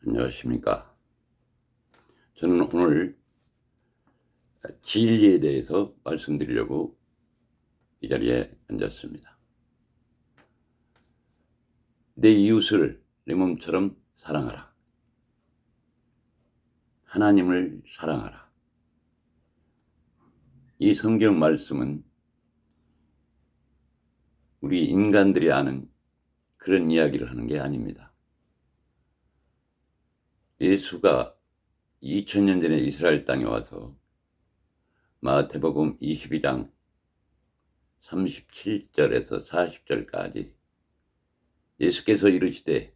안녕하십니까. 저는 오늘 진리에 대해서 말씀드리려고 이 자리에 앉았습니다. 내 이웃을 내 몸처럼 사랑하라. 하나님을 사랑하라. 이 성경 말씀은 우리 인간들이 아는 그런 이야기를 하는 게 아닙니다. 예수가 2000년 전에 이스라엘 땅에 와서 마태복음 22장 37절에서 40절까지 예수께서 이르시되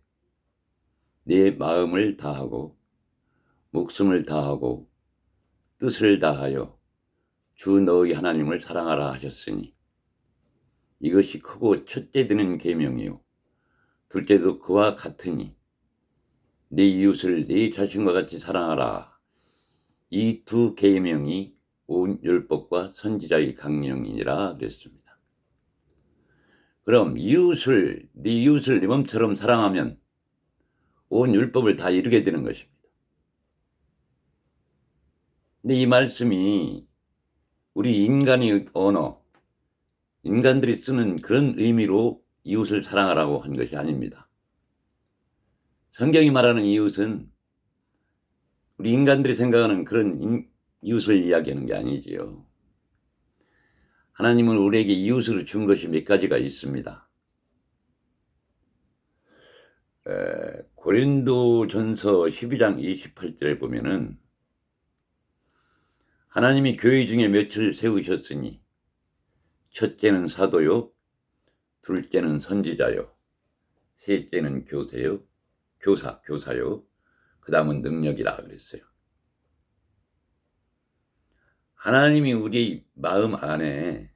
내 마음을 다하고 목숨을 다하고 뜻을 다하여 주 너희 하나님을 사랑하라 하셨으니 이것이 크고 첫째 드는 계명이요 둘째도 그와 같으니 네 이웃을 네 자신과 같이 사랑하라. 이 두 계명이 온 율법과 선지자의 강령이니라 그랬습니다. 그럼 네 이웃을 네 몸처럼 사랑하면 온 율법을 다 이루게 되는 것입니다. 근데 이 말씀이 우리 인간의 언어, 인간들이 쓰는 그런 의미로 이웃을 사랑하라고 한 것이 아닙니다. 성경이 말하는 이웃은 우리 인간들이 생각하는 그런 이웃을 이야기하는 게 아니지요. 하나님은 우리에게 이웃으로 준 것이 몇 가지가 있습니다. 고린도전서 12장 28절에 보면은 하나님이 교회 중에 몇을 세우셨으니 첫째는 사도요, 둘째는 선지자요, 셋째는 교사요, 그 다음은 능력이라 그랬어요. 하나님이 우리 마음 안에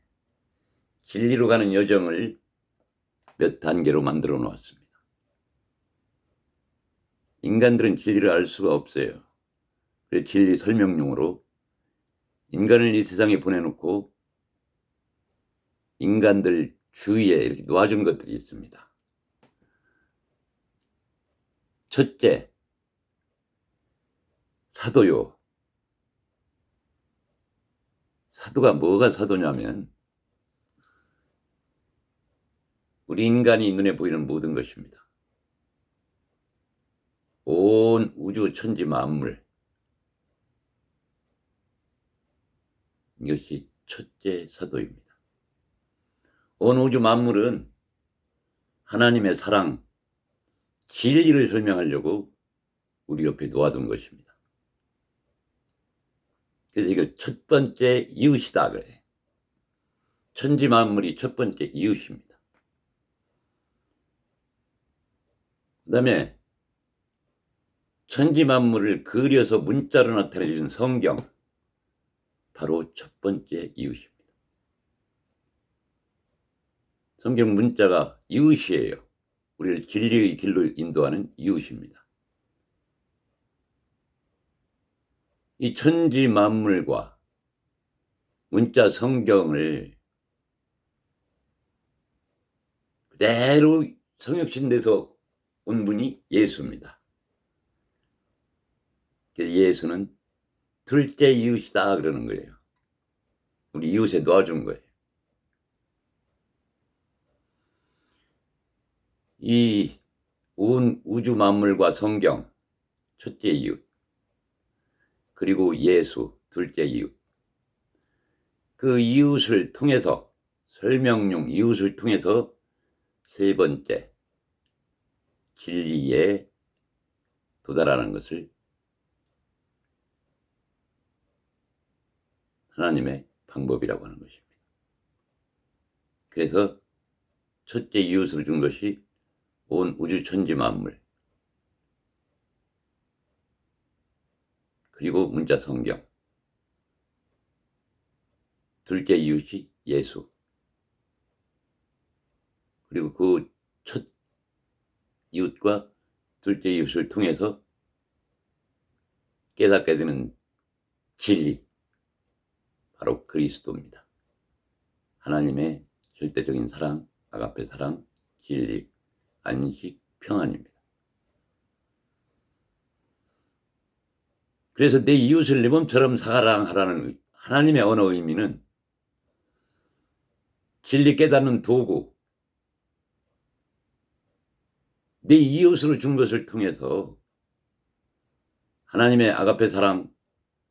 진리로 가는 여정을 몇 단계로 만들어 놓았습니다. 인간들은 진리를 알 수가 없어요. 그래서 진리 설명용으로 인간을 이 세상에 보내놓고 인간들 주위에 이렇게 놓아준 것들이 있습니다. 첫째, 사도요. 사도가 뭐가 사도냐면 우리 인간이 눈에 보이는 모든 것입니다. 온 우주 천지 만물, 이것이 첫째 사도입니다. 온 우주 만물은 하나님의 사랑, 진리를 설명하려고 우리 옆에 놓아둔 것입니다. 그래서 이걸 첫 번째 이웃이다 그래. 천지 만물이 첫 번째 이웃입니다. 그 다음에 천지 만물을 그려서 문자로 나타내준 성경, 바로 첫 번째 이웃입니다. 성경 문자가 이웃이에요. 우리를 진리의 길로 인도하는 이웃입니다. 이 천지 만물과 문자 성경을 그대로 성육신돼서 온 분이 예수입니다. 그래서 예수는 둘째 이웃이다 그러는 거예요. 우리 이웃에 놓아준 거예요. 이 온 우주 만물과 성경, 첫째 이웃, 그리고 예수, 둘째 이웃. 그 이웃을 통해서, 설명용 이웃을 통해서 세 번째 진리에 도달하는 것을 하나님의 방법이라고 하는 것입니다. 그래서 첫째 이웃을 준 것이 온 우주 천지 만물, 그리고 문자 성경, 둘째 이웃이 예수, 그리고 그 첫 이웃과 둘째 이웃을 통해서 깨닫게 되는 진리, 바로 그리스도입니다. 하나님의 절대적인 사랑, 아가페 사랑, 진리, 안식, 평안입니다. 그래서 내 이웃을 내 몸처럼 사랑하라는 하나님의 언어 의미는 진리 깨닫는 도구, 내 이웃으로 준 것을 통해서 하나님의 아가페 사랑,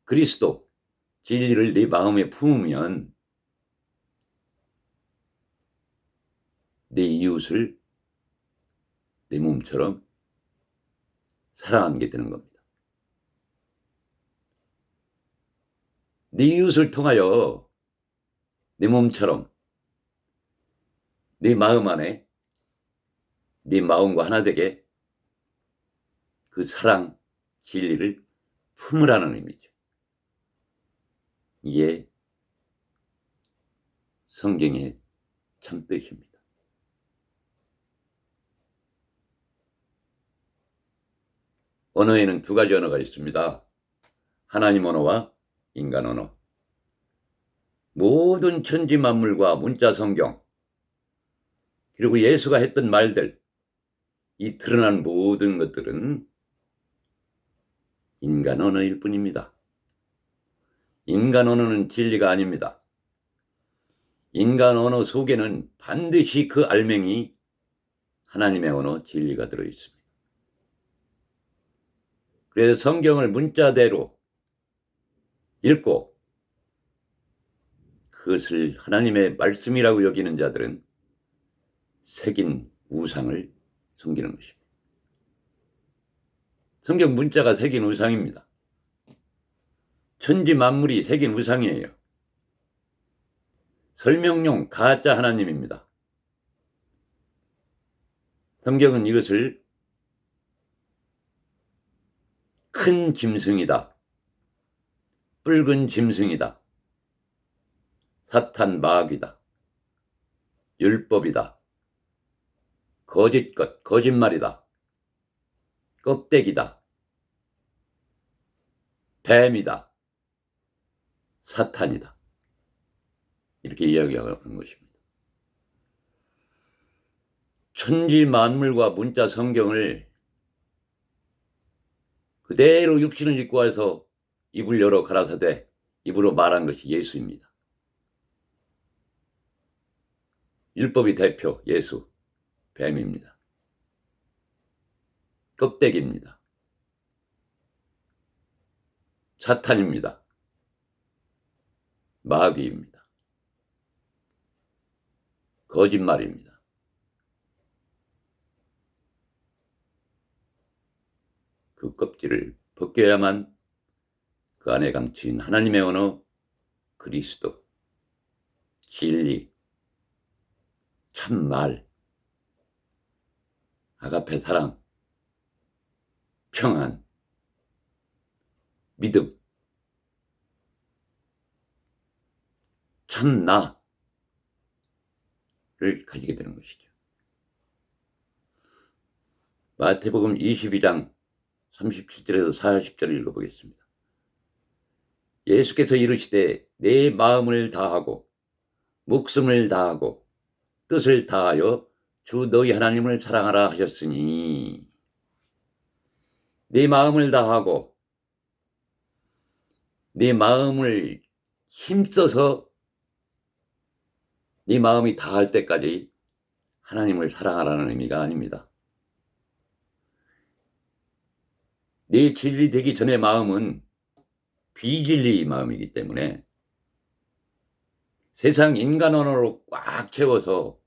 그리스도, 진리를 내 마음에 품으면 내 이웃을 내 몸처럼 사랑하게 되는 겁니다. 내 이웃을 통하여 내 몸처럼 내 마음 안에 네 마음과 하나 되게 그 사랑, 진리를 품으라는 의미죠. 이게 성경의 참뜻입니다. 언어에는 두 가지 언어가 있습니다. 하나님 언어와 인간 언어. 모든 천지 만물과 문자 성경, 그리고 예수가 했던 말들, 이 드러난 모든 것들은 인간 언어일 뿐입니다. 인간 언어는 진리가 아닙니다. 인간 언어 속에는 반드시 그 알맹이 하나님의 언어, 진리가 들어있습니다. 그래서 성경을 문자대로 읽고 그것을 하나님의 말씀이라고 여기는 자들은 새긴 우상을 섬기는 것입니다. 성경 문자가 새긴 우상입니다. 천지 만물이 새긴 우상이에요. 설명용 가짜 하나님입니다. 성경은 이것을 큰 짐승이다, 붉은 짐승이다, 사탄 마귀다, 율법이다, 거짓것, 거짓말이다, 껍데기다, 뱀이다, 사탄이다, 이렇게 이야기하는 것입니다. 천지 만물과 문자 성경을 그대로 육신을 입고 와서 입을 열어 가라사대 입으로 말한 것이 예수입니다. 율법의 대표 예수, 뱀입니다. 껍데기입니다. 사탄입니다. 마귀입니다. 거짓말입니다. 그 껍질을 벗겨야만 그 안에 감추인 하나님의 언어, 그리스도, 진리, 참말, 아가페 사랑, 평안, 믿음, 참나를 가지게 되는 것이죠. 마태복음 22장 37절에서 40절을 읽어보겠습니다. 예수께서 이르시되 내 마음을 다하고 목숨을 다하고 뜻을 다하여 주 너희 하나님을 사랑하라 하셨으니, 내 마음을 다하고 내 마음을 힘써서 네 마음이 다할 때까지 하나님을 사랑하라는 의미가 아닙니다. 내 진리 되기 전의 마음은 비진리 마음이기 때문에 세상 인간 언어로 꽉 채워서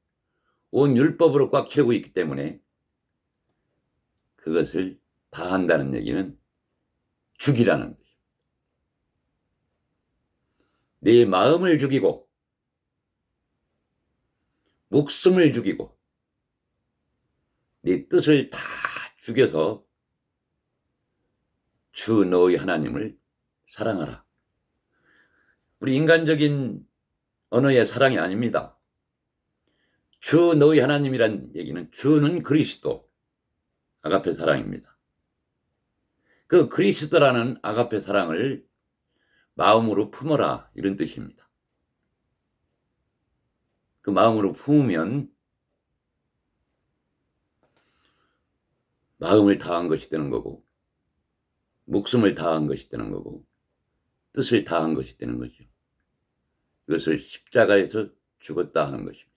온 율법으로 꽉 채우고 있기 때문에 그것을 다 한다는 얘기는 죽이라는 것입니다. 내 마음을 죽이고 목숨을 죽이고 네 뜻을 다 죽여서 주 너희 하나님을 사랑하라. 우리 인간적인 언어의 사랑이 아닙니다. 주 너희 하나님이란 얘기는 주는 그리스도, 아가페 사랑입니다. 그 그리스도라는 아가페 사랑을 마음으로 품어라, 이런 뜻입니다. 그 마음으로 품으면 마음을 다한 것이 되는 거고, 목숨을 다한 것이 되는 거고 뜻을 다한 것이 되는 거죠. 이것을 십자가에서 죽었다 하는 것입니다.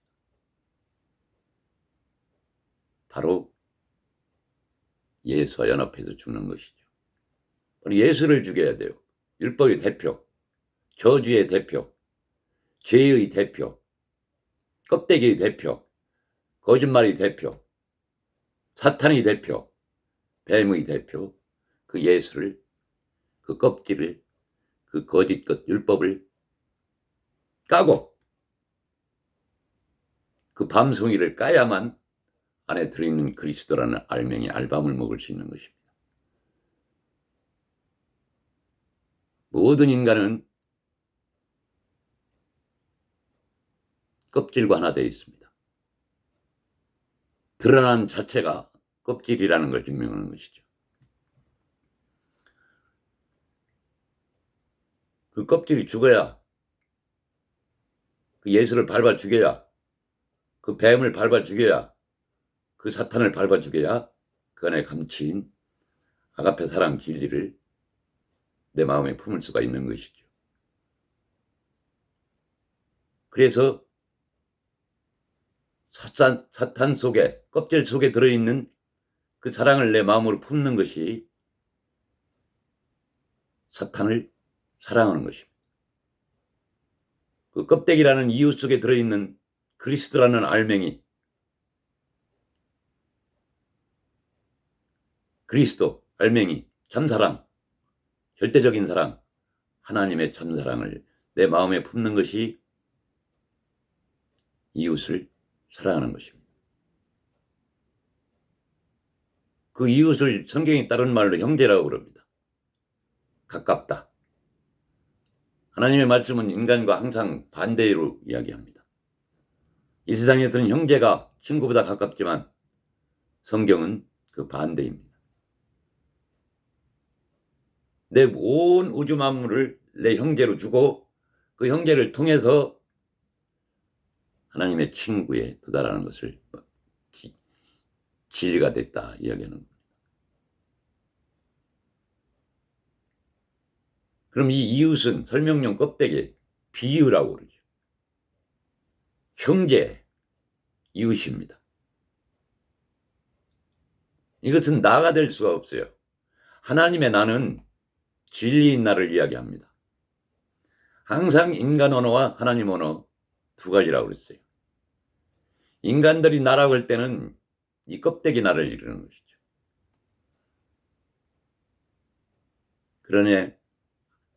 바로 예수와 연합해서 죽는 것이죠. 바로 예수를 죽여야 돼요. 율법의 대표, 저주의 대표, 죄의 대표, 껍데기의 대표, 거짓말의 대표, 사탄의 대표, 뱀의 대표, 그 예수를, 그 껍질을, 그 거짓 것 율법을 까고 그 밤송이를 까야만 안에 들어있는 그리스도라는 알맹이 알밤을 먹을 수 있는 것입니다. 모든 인간은 껍질과 하나 되어 있습니다. 드러난 자체가 껍질이라는 걸 증명하는 것이죠. 그 껍질이 죽어야, 그 예수를 밟아 죽여야, 그 뱀을 밟아 죽여야, 그 사탄을 밟아 죽여야 그 안에 감추인 아가페 사랑 진리를 내 마음에 품을 수가 있는 것이죠. 그래서 사탄 속에, 껍질 속에 들어있는 그 사랑을 내 마음으로 품는 것이 사탄을 사랑하는 것입니다. 그 껍데기라는 이유 속에 들어있는 그리스도라는 알맹이, 그리스도, 알맹이, 참사랑, 절대적인 사랑, 하나님의 참사랑을 내 마음에 품는 것이 이웃을 사랑하는 것입니다. 그 이웃을 성경에 따른 말로 형제라고 그럽니다. 가깝다. 하나님의 말씀은 인간과 항상 반대로 이야기합니다. 이 세상에서는 형제가 친구보다 가깝지만 성경은 그 반대입니다. 내 온 우주 만물을 내 형제로 주고 그 형제를 통해서 하나님의 친구에 도달하는 것을 진리가 됐다 이야기하는 겁니다. 그럼 이 이웃은 설명용 껍데기, 비유라고 그러죠. 형제, 이웃입니다. 이것은 나가 될 수가 없어요. 하나님의 나는 진리인 나를 이야기합니다. 항상 인간 언어와 하나님 언어 두 가지라고 그랬어요. 인간들이 나라고 할 때는 이 껍데기 나를 이루는 것이죠. 그러니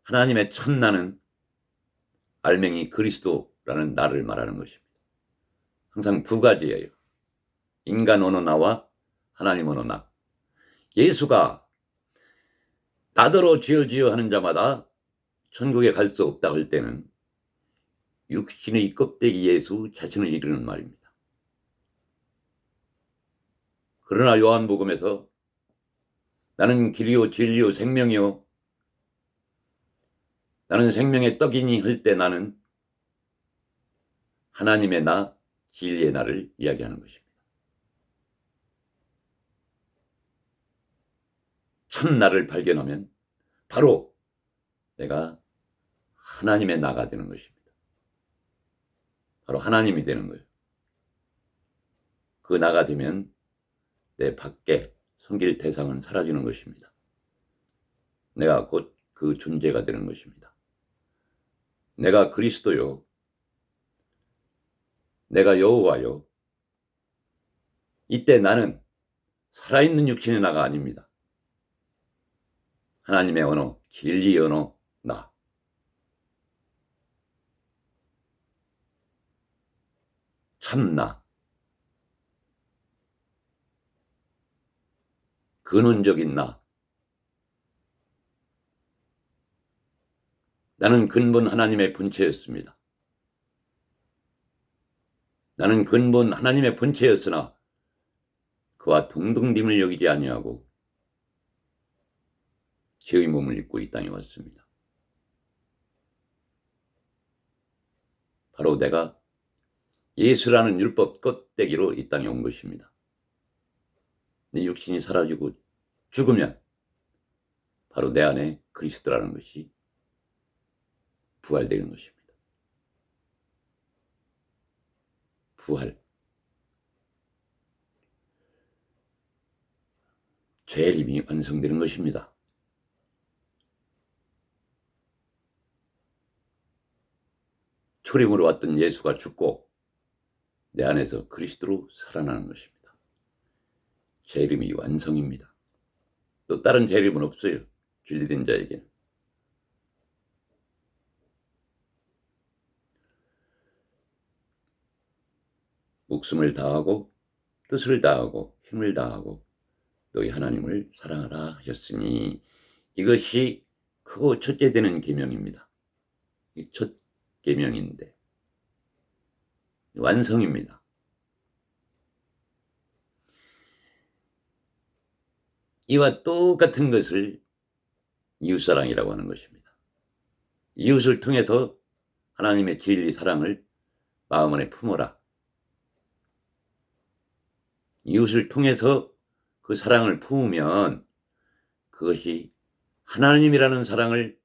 하나님의 첫나는 알맹이 그리스도라는 나를 말하는 것입니다. 항상 두 가지예요. 인간 언어 나와 하나님 언어 나. 예수가 나더러 지어 하는 자마다 천국에 갈 수 없다 할 때는 육신의 껍데기 예수 자신을 이르는 말입니다. 그러나 요한복음에서 나는 길이요 진리요 생명이요 나는 생명의 떡이니 할 때 나는 하나님의 나, 진리의 나를 이야기하는 것입니다. 첫 나를 발견하면 바로 내가 하나님의 나가 되는 것입니다. 바로 하나님이 되는 거예요. 그 나가 되면 내 밖에 섬길 대상은 사라지는 것입니다. 내가 곧 그 존재가 되는 것입니다. 내가 그리스도요. 내가 여호와요. 이때 나는 살아있는 육신의 나가 아닙니다. 하나님의 언어, 진리의 언어, 나. 참나. 근원적인 나. 나는 근본 하나님의 본체였습니다. 나는 근본 하나님의 본체였으나 그와 동등됨을 여기지 아니하고 죄의 몸을 입고 이 땅에 왔습니다. 바로 내가 예수라는 율법 껍데기로 이 땅에 온 것입니다. 내 육신이 사라지고 죽으면 바로 내 안에 그리스도라는 것이 부활되는 것입니다. 부활. 재림이 완성되는 것입니다. 초림으로 왔던 예수가 죽고 내 안에서 그리스도로 살아나는 것입니다. 재림이 완성입니다. 또 다른 재림은 없어요. 진리된 자에게는. 목숨을 다하고 뜻을 다하고 힘을 다하고 너희 하나님을 사랑하라 하셨으니, 이것이 크고 첫째 되는 계명입니다. 이 첫 계명인데 완성입니다. 이와 똑같은 것을 이웃사랑이라고 하는 것입니다. 이웃을 통해서 하나님의 진리 사랑을 마음 안에 품어라. 이웃을 통해서 그 사랑을 품으면 그것이 하나님이라는 사랑을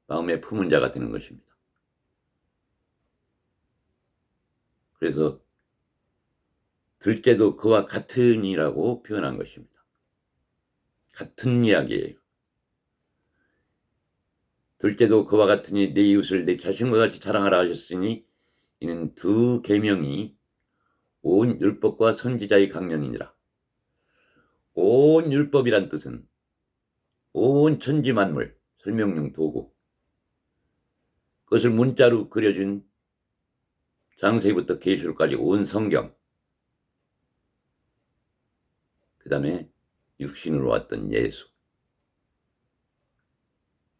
마음에 품은 자가 되는 것입니다. 그래서 둘째도 그와 같으니라고 표현한 것입니다. 같은 이야기예요. 둘째도 그와 같으니 내 이웃을 내 자신과 같이 사랑하라 하셨으니, 이는 두 계명이 온 율법과 선지자의 강령이니라. 온 율법이란 뜻은 온 천지 만물, 설명용 도구, 그것을 문자로 그려준 장세기부터 계시록까지 온 성경, 그 다음에 육신으로 왔던 예수,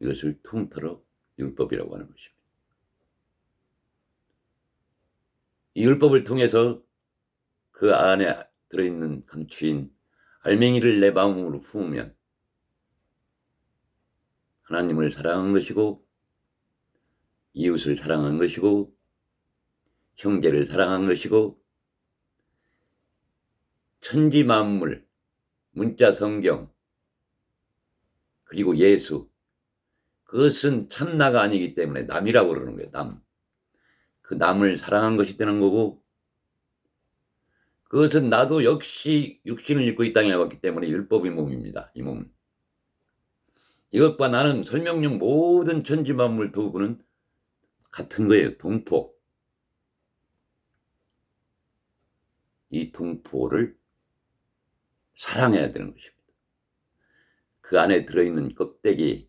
이것을 통틀어 율법이라고 하는 것입니다. 이 율법을 통해서 그 안에 들어있는 감추인 알맹이를 내 마음으로 품으면 하나님을 사랑한 것이고, 이웃을 사랑한 것이고, 형제를 사랑한 것이고, 천지 만물, 문자 성경, 그리고 예수, 그것은 참나가 아니기 때문에 남이라고 그러는 거예요. 남. 그 남을 사랑한 것이 되는 거고, 그것은 나도 역시 육신을 입고 이 땅에 왔기 때문에 율법의 몸입니다. 이 몸은. 이것과 나는 설명용 모든 천지 만물 도구는 같은 거예요. 동포. 이 동포를 사랑해야 되는 것입니다. 그 안에 들어있는 껍데기,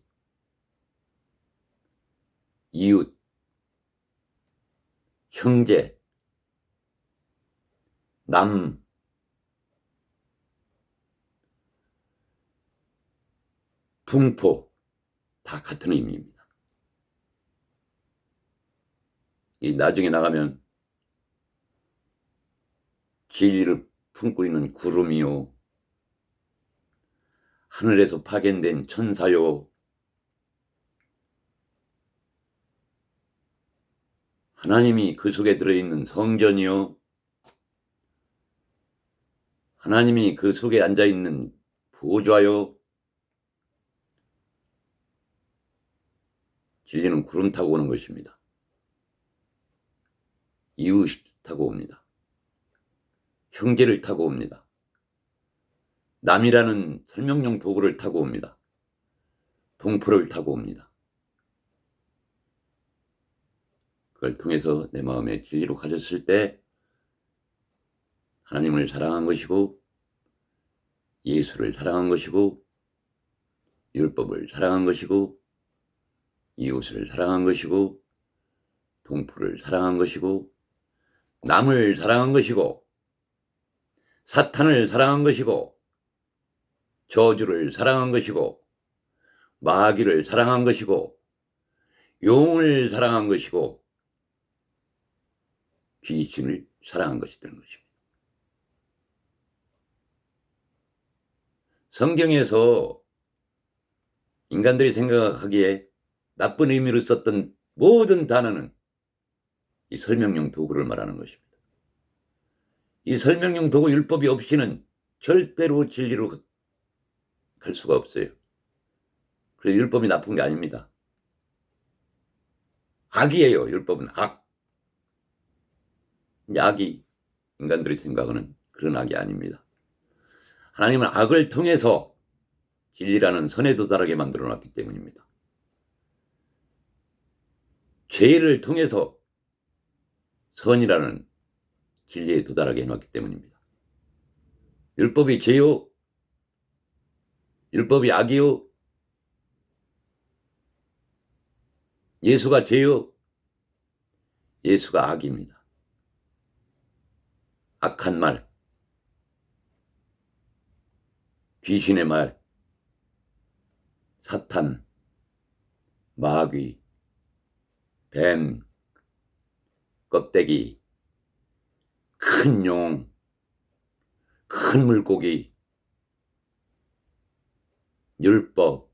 이웃, 형제, 남, 동포, 다 같은 의미입니다. 이 나중에 나가면 진리를 품고 있는 구름이요, 하늘에서 파견된 천사요, 하나님이 그 속에 들어있는 성전이요, 하나님이 그 속에 앉아있는 보좌요, 진리는 구름 타고 오는 것입니다. 이웃 타고 옵니다. 형제를 타고 옵니다. 남이라는 설명용 도구를 타고 옵니다. 동포를 타고 옵니다. 그걸 통해서 내 마음에 진리로 가졌을 때 하나님을 사랑한 것이고, 예수를 사랑한 것이고, 율법을 사랑한 것이고, 이웃을 사랑한 것이고, 동포를 사랑한 것이고, 남을 사랑한 것이고, 사탄을 사랑한 것이고, 저주를 사랑한 것이고, 마귀를 사랑한 것이고, 용을 사랑한 것이고, 귀신을 사랑한 것이 되는 것입니다. 성경에서 인간들이 생각하기에 나쁜 의미로 썼던 모든 단어는 이 설명용 도구를 말하는 것입니다. 이 설명용 도구 율법이 없이는 절대로 진리로 갈 수가 없어요. 그래서 율법이 나쁜 게 아닙니다. 악이에요. 율법은 악. 악이 인간들이 생각하는 그런 악이 아닙니다. 하나님은 악을 통해서 진리라는 선에 도달하게 만들어놨기 때문입니다. 죄를 통해서 선이라는 진리에 도달하게 해놨기 때문입니다. 율법이 죄요? 율법이 악이요? 예수가 죄요? 예수가 악입니다. 악한 말, 귀신의 말, 사탄, 마귀, 뱀, 껍데기, 큰 용, 큰 물고기, 율법,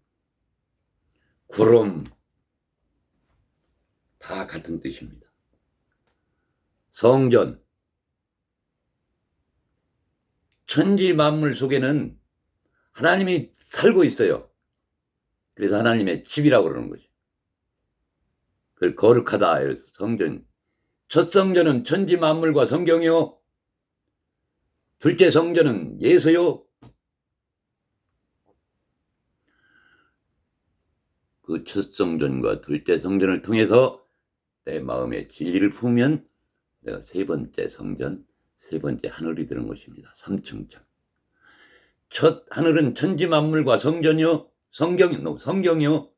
구름, 다 같은 뜻입니다. 성전, 천지 만물 속에는 하나님이 살고 있어요. 그래서 하나님의 집이라고 그러는 거죠. 그걸 거룩하다. 그래서 성전. 첫 성전은 천지 만물과 성경이요. 둘째 성전은 예수요. 그 첫 성전과 둘째 성전을 통해서 내 마음에 진리를 품으면 내가 세 번째 성전, 세 번째 하늘이 되는 것입니다. 삼층천. 첫 하늘은 천지 만물과 성전이요. 성경이요.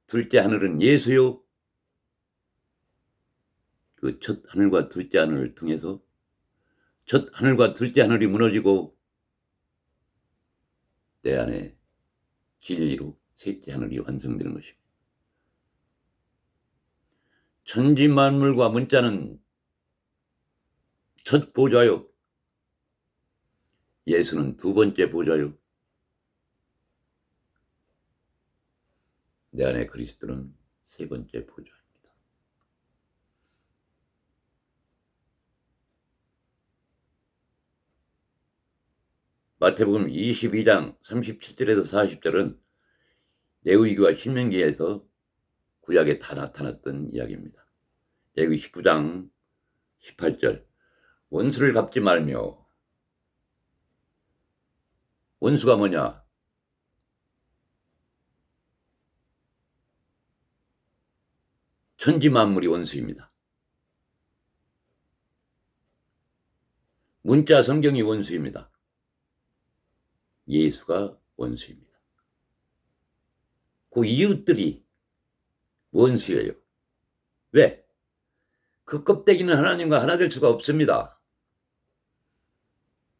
둘째 하늘은 예수요. 그 첫 하늘과 둘째 하늘을 통해서 첫 하늘과 둘째 하늘이 무너지고 내 안에 진리로 셋째 하늘이 완성되는 것입니다. 천지 만물과 문자는 첫 보좌요. 예수는 두 번째 보좌요. 내 안에 그리스도는 세 번째 보좌입니다. 마태복음 22장 37절에서 40절은 레위기와 신명기에서 구약에 다 나타났던 이야기입니다. 레위기 19장 18절 원수를 갚지 말며. 원수가 뭐냐? 천지 만물이 원수입니다. 문자 성경이 원수입니다. 예수가 원수입니다. 그 이웃들이 원수예요. 왜? 그 껍데기는 하나님과 하나 될 수가 없습니다.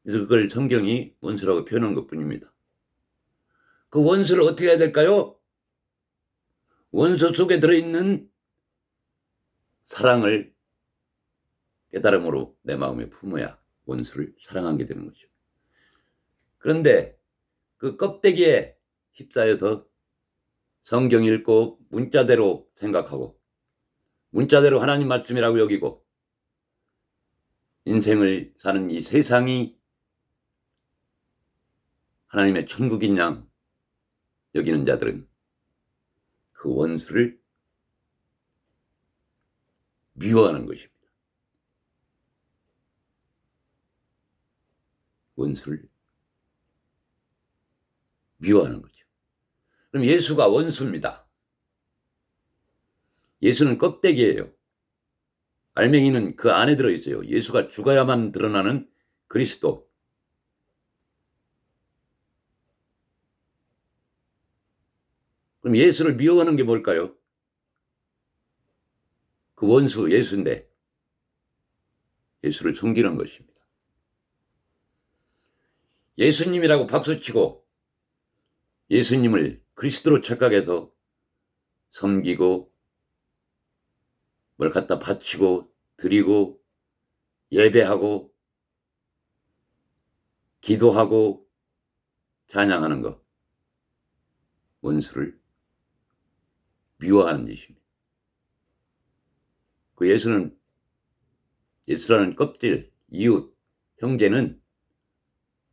그래서 그걸 성경이 원수라고 표현한 것뿐입니다. 그 원수를 어떻게 해야 될까요? 원수 속에 들어있는 사랑을 깨달음으로 내 마음에 품어야 원수를 사랑하게 되는 거죠. 그런데 그 껍데기에 휩싸여서 성경 읽고 문자대로 생각하고 문자대로 하나님 말씀이라고 여기고 인생을 사는 이 세상이 하나님의 천국인 양 여기는 자들은 그 원수를 미워하는 것입니다. 원수를 미워하는 거죠. 그럼 예수가 원수입니다. 예수는 껍데기예요. 알맹이는 그 안에 들어있어요. 예수가 죽어야만 드러나는 그리스도. 그럼 예수를 미워하는 게 뭘까요? 그 원수 예수인데 예수를 숨기는 것입니다. 예수님이라고 박수치고 예수님을 그리스도로 착각해서 섬기고 뭘 갖다 바치고 드리고 예배하고 기도하고 찬양하는 것, 원수를 미워하는 짓입니다. 그 예수라는 껍질, 이웃, 형제는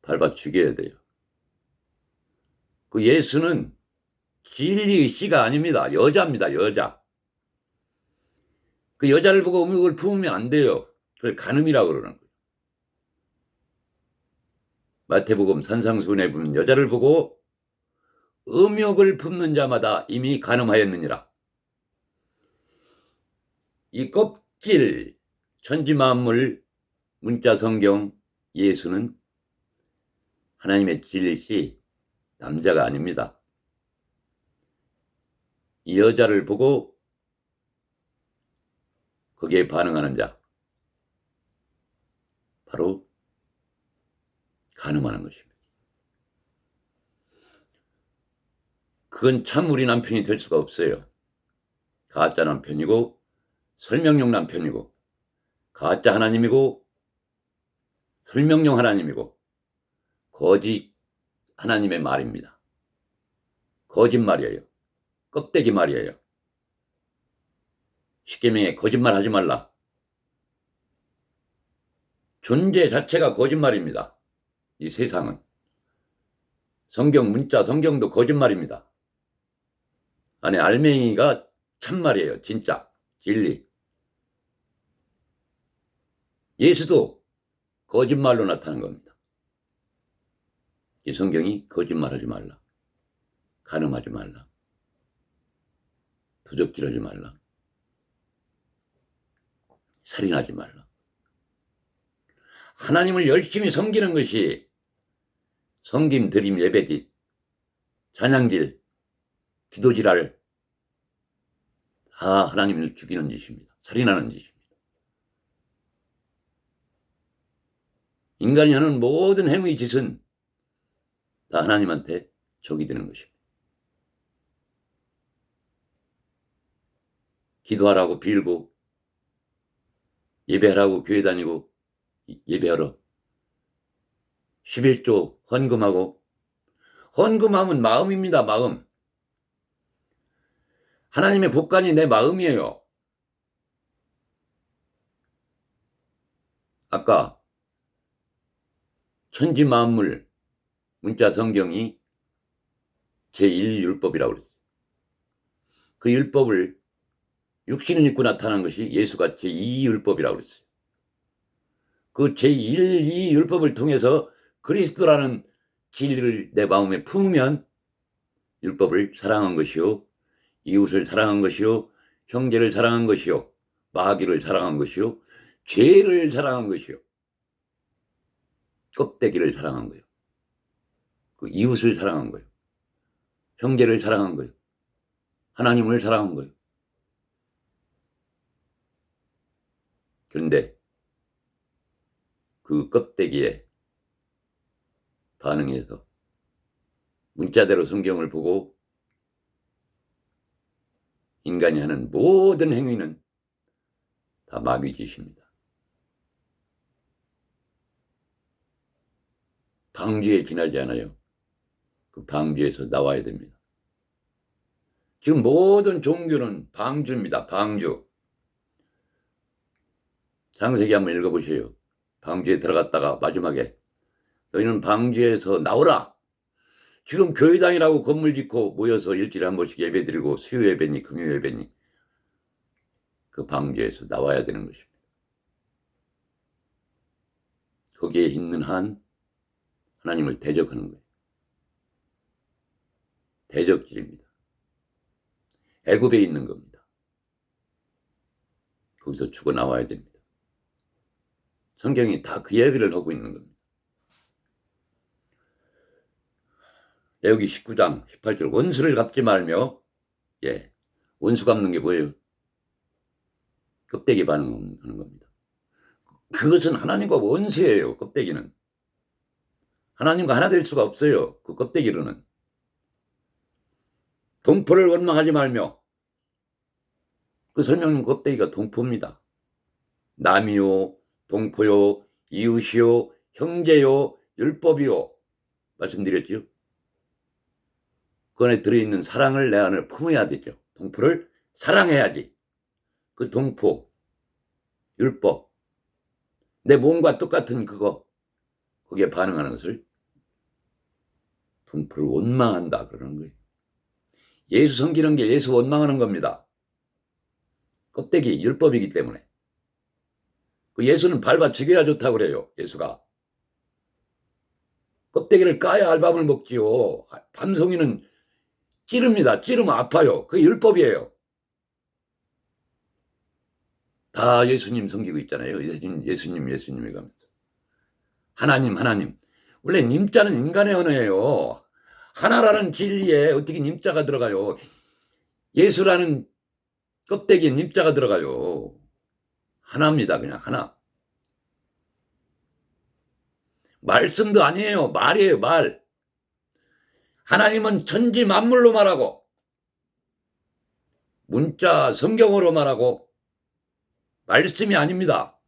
밟아 죽여야 돼요. 그 예수는 진리의 씨가 아닙니다. 여자입니다. 여자. 그 여자를 보고 음욕을 품으면 안 돼요. 그걸 간음이라고 그러는 거예요. 마태복음 산상수훈에 보면 여자를 보고 음욕을 품는 자마다 이미 간음하였느니라. 이 껍질 천지만물 문자성경 예수는 하나님의 진리시 남자가 아닙니다. 이 여자를 보고 거기에 반응하는 자, 바로 간음하는 것입니다. 그건 참 우리 남편이 될 수가 없어요. 가짜 남편이고 설명용 남편이고 가짜 하나님이고 설명용 하나님이고 거짓 하나님의 말입니다. 거짓말이에요. 껍데기 말이에요. 십계명에 거짓말 하지 말라. 존재 자체가 거짓말입니다. 이 세상은. 성경 문자 성경도 거짓말입니다. 안에 알맹이가 참말이에요. 진짜 진리. 예수도 거짓말로 나타난 겁니다. 이 성경이 거짓말하지 말라. 간음하지 말라. 도적질하지 말라. 살인하지 말라. 하나님을 열심히 섬기는 것이 섬김, 드림, 예배짓, 찬양질, 기도질할 다 하나님을 죽이는 짓입니다. 살인하는 짓입니다. 인간이 하는 모든 행위 짓은 다 하나님한테 적이 되는 것입니다. 기도하라고 빌고 예배하라고 교회 다니고 예배하러 11조 헌금하고 헌금하면 마음입니다. 마음. 하나님의 복간이 내 마음이에요. 아까 천지만물 문자 성경이 제1율법이라고 그랬어요. 그 율법을 육신을 입고 나타난 것이 예수가 제2율법이라고 그랬어요. 그 제1율법을 통해서 그리스도라는 진리를 내 마음에 품으면 율법을 사랑한 것이요, 이웃을 사랑한 것이요, 형제를 사랑한 것이요, 마귀를 사랑한 것이요, 죄를 사랑한 것이요, 껍데기를 사랑한 거예요. 그 이웃을 사랑한 거예요. 형제를 사랑한 거예요. 하나님을 사랑한 거예요. 그런데 그 껍데기에 반응해서 문자대로 성경을 보고 인간이 하는 모든 행위는 다 마귀짓입니다. 방주에 지나지 않아요. 그 방주에서 나와야 됩니다. 지금 모든 종교는 방주입니다. 방주. 창세기 한번 읽어보세요. 방주에 들어갔다가 마지막에 너희는 방주에서 나오라. 지금 교회당이라고 건물 짓고 모여서 일주일에 한 번씩 예배드리고 수요 예배니 금요 예배니 그 방주에서 나와야 되는 것입니다. 거기에 있는 한 하나님을 대적하는 거예요. 대적질입니다. 애굽에 있는 겁니다. 거기서 죽어 나와야 됩니다. 성경이 다 그 얘기를 하고 있는 겁니다. 레위기 19장 18절 원수를 갚지 말며 원수 갚는 게 뭐예요? 껍데기 반응하는 겁니다. 그것은 하나님과 원수예요. 껍데기는. 하나님과 하나 될 수가 없어요. 그 껍데기로는. 동포를 원망하지 말며 그 설명은 껍데기가 동포입니다. 남이요, 동포요, 이웃이요, 형제요, 율법이요 말씀드렸죠. 그 안에 들어있는 사랑을 내 안에 품어야 되죠. 동포를 사랑해야지. 그 동포, 율법, 내 몸과 똑같은 그거 거기에 반응하는 것을 동포를 원망한다 그러는 거예요. 예수 섬기는 게 예수 원망하는 겁니다. 껍데기, 율법이기 때문에. 그 예수는 밟아 죽여야 좋다고 그래요. 예수가. 껍데기를 까야 알밤을 먹지요. 밤송이는 찌릅니다. 찌르면 아파요. 그게 율법이에요. 다 예수님 섬기고 있잖아요. 예수님 해가면서. 하나님. 원래 님자는 인간의 언어예요. 하나라는 진리에 어떻게 님자가 들어가요? 예수라는 껍데기에 님자가 들어가요. 하나입니다. 그냥 하나. 말씀도 아니에요. 말이에요. 말. 하나님은 천지 만물로 말하고 문자 성경으로 말하고 말씀이 아닙니다.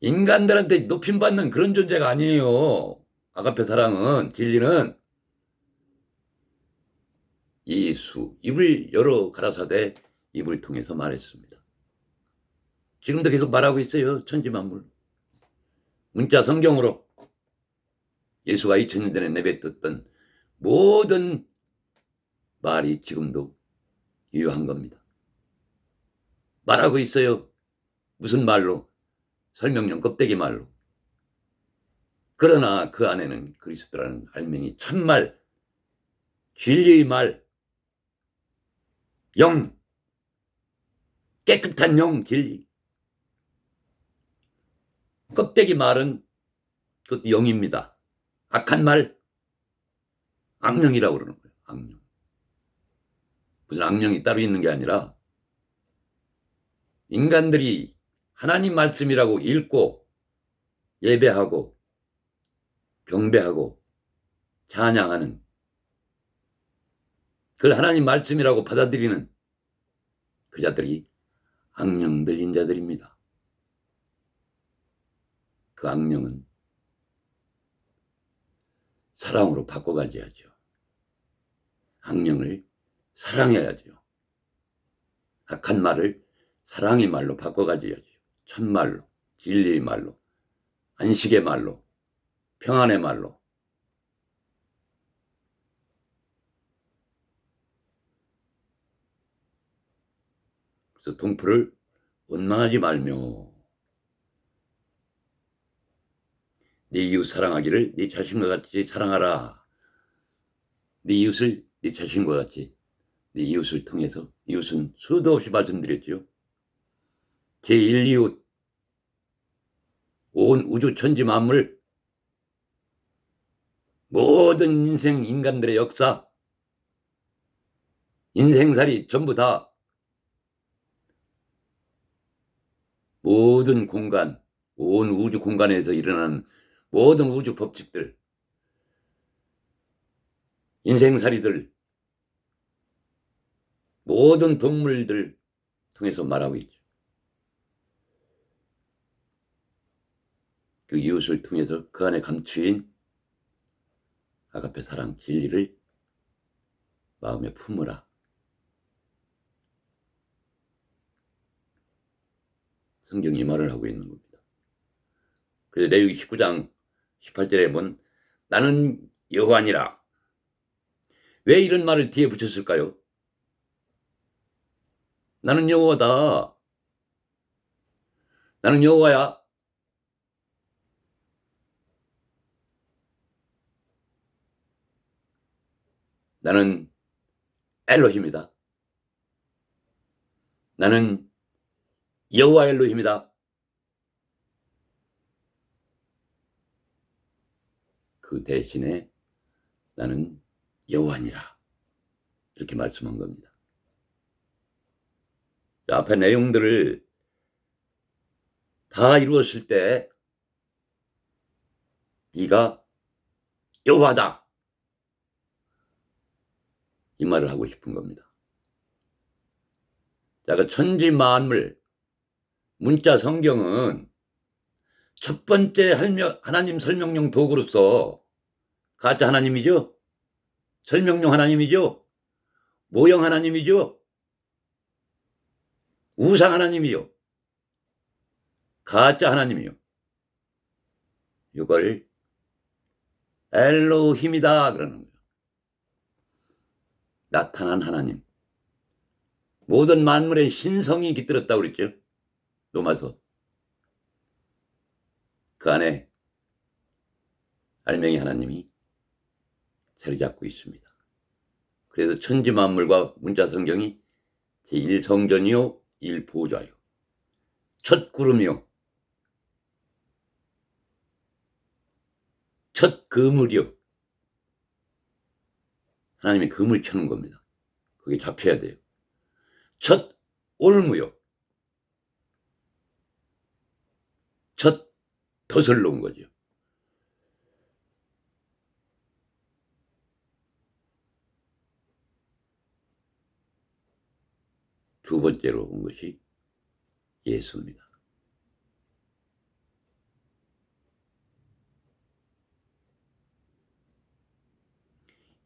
인간들한테 높임받는 그런 존재가 아니에요. 아가페 사랑은, 진리는 예수, 입을 열어 가라사대 입을 통해서 말했습니다. 지금도 계속 말하고 있어요. 천지 만물. 문자 성경으로 예수가 2000년 전에 내뱉었던 모든 말이 지금도 유효한 겁니다. 말하고 있어요. 무슨 말로? 설명용 껍데기 말로. 그러나 그 안에는 그리스도라는 알맹이 참말, 진리의 말, 영, 깨끗한 영, 진리. 껍데기 말은 그것도 영입니다. 악한 말, 악령이라고 그러는 거예요. 악령. 무슨 악령이 따로 있는 게 아니라 인간들이 하나님 말씀이라고 읽고 예배하고 경배하고 찬양하는, 그걸 하나님 말씀이라고 받아들이는 그 자들이 악령 들린 자들입니다. 그 악령은 사랑으로 바꿔가야죠. 악령을 사랑해야죠. 악한 말을 사랑의 말로 바꿔가야죠. 참말로, 진리의 말로, 안식의 말로, 평안의 말로. 그래서 동포를 원망하지 말며 네 이웃 사랑하기를 네 자신과 같이 사랑하라. 네 이웃을 네 자신과 같이, 네 이웃을 통해서, 이웃은 수도 없이 말씀드렸죠. 제1이웃, 온 우주 천지 만물, 모든 인생 인간들의 역사, 인생살이 전부 다 모든 공간, 온 우주 공간에서 일어나는 모든 우주 법칙들, 인생살이들, 모든 동물들 통해서 말하고 있죠. 그 이웃을 통해서 그 안에 감추인 아가페 사랑 진리를 마음에 품으라. 성경이 말을 하고 있는 겁니다. 그래서 레위기 19장 18절에 보면 나는 여호와니라. 왜 이런 말을 뒤에 붙였을까요? 나는 여호와다. 나는 여호와야. 나는 엘로힘이다. 나는 여호와 엘로힘이다. 그 대신에 나는 여호와니라. 이렇게 말씀한 겁니다. 앞에 내용들을 다 이루었을 때 네가 여호와다. 이 말을 하고 싶은 겁니다. 자, 그 천지 만물 문자 성경은 첫 번째 하나님 설명용 도구로서 가짜 하나님이죠. 설명용 하나님이죠. 모형 하나님이죠. 우상 하나님이요. 가짜 하나님이요. 이걸 엘로힘이다 그러는 거예요. 나타난 하나님. 모든 만물의 신성이 깃들었다고 그랬죠. 로마서. 그 안에 알맹이 하나님이 자리 잡고 있습니다. 그래서 천지 만물과 문자 성경이 제1성전이요 1보좌요 첫 구름이요 첫 그물이요. 하나님이 그물 켜는 겁니다. 그게 잡혀야 돼요. 첫 올무요. 첫 덫을 놓은 거죠. 두 번째로 온 것이 예수입니다.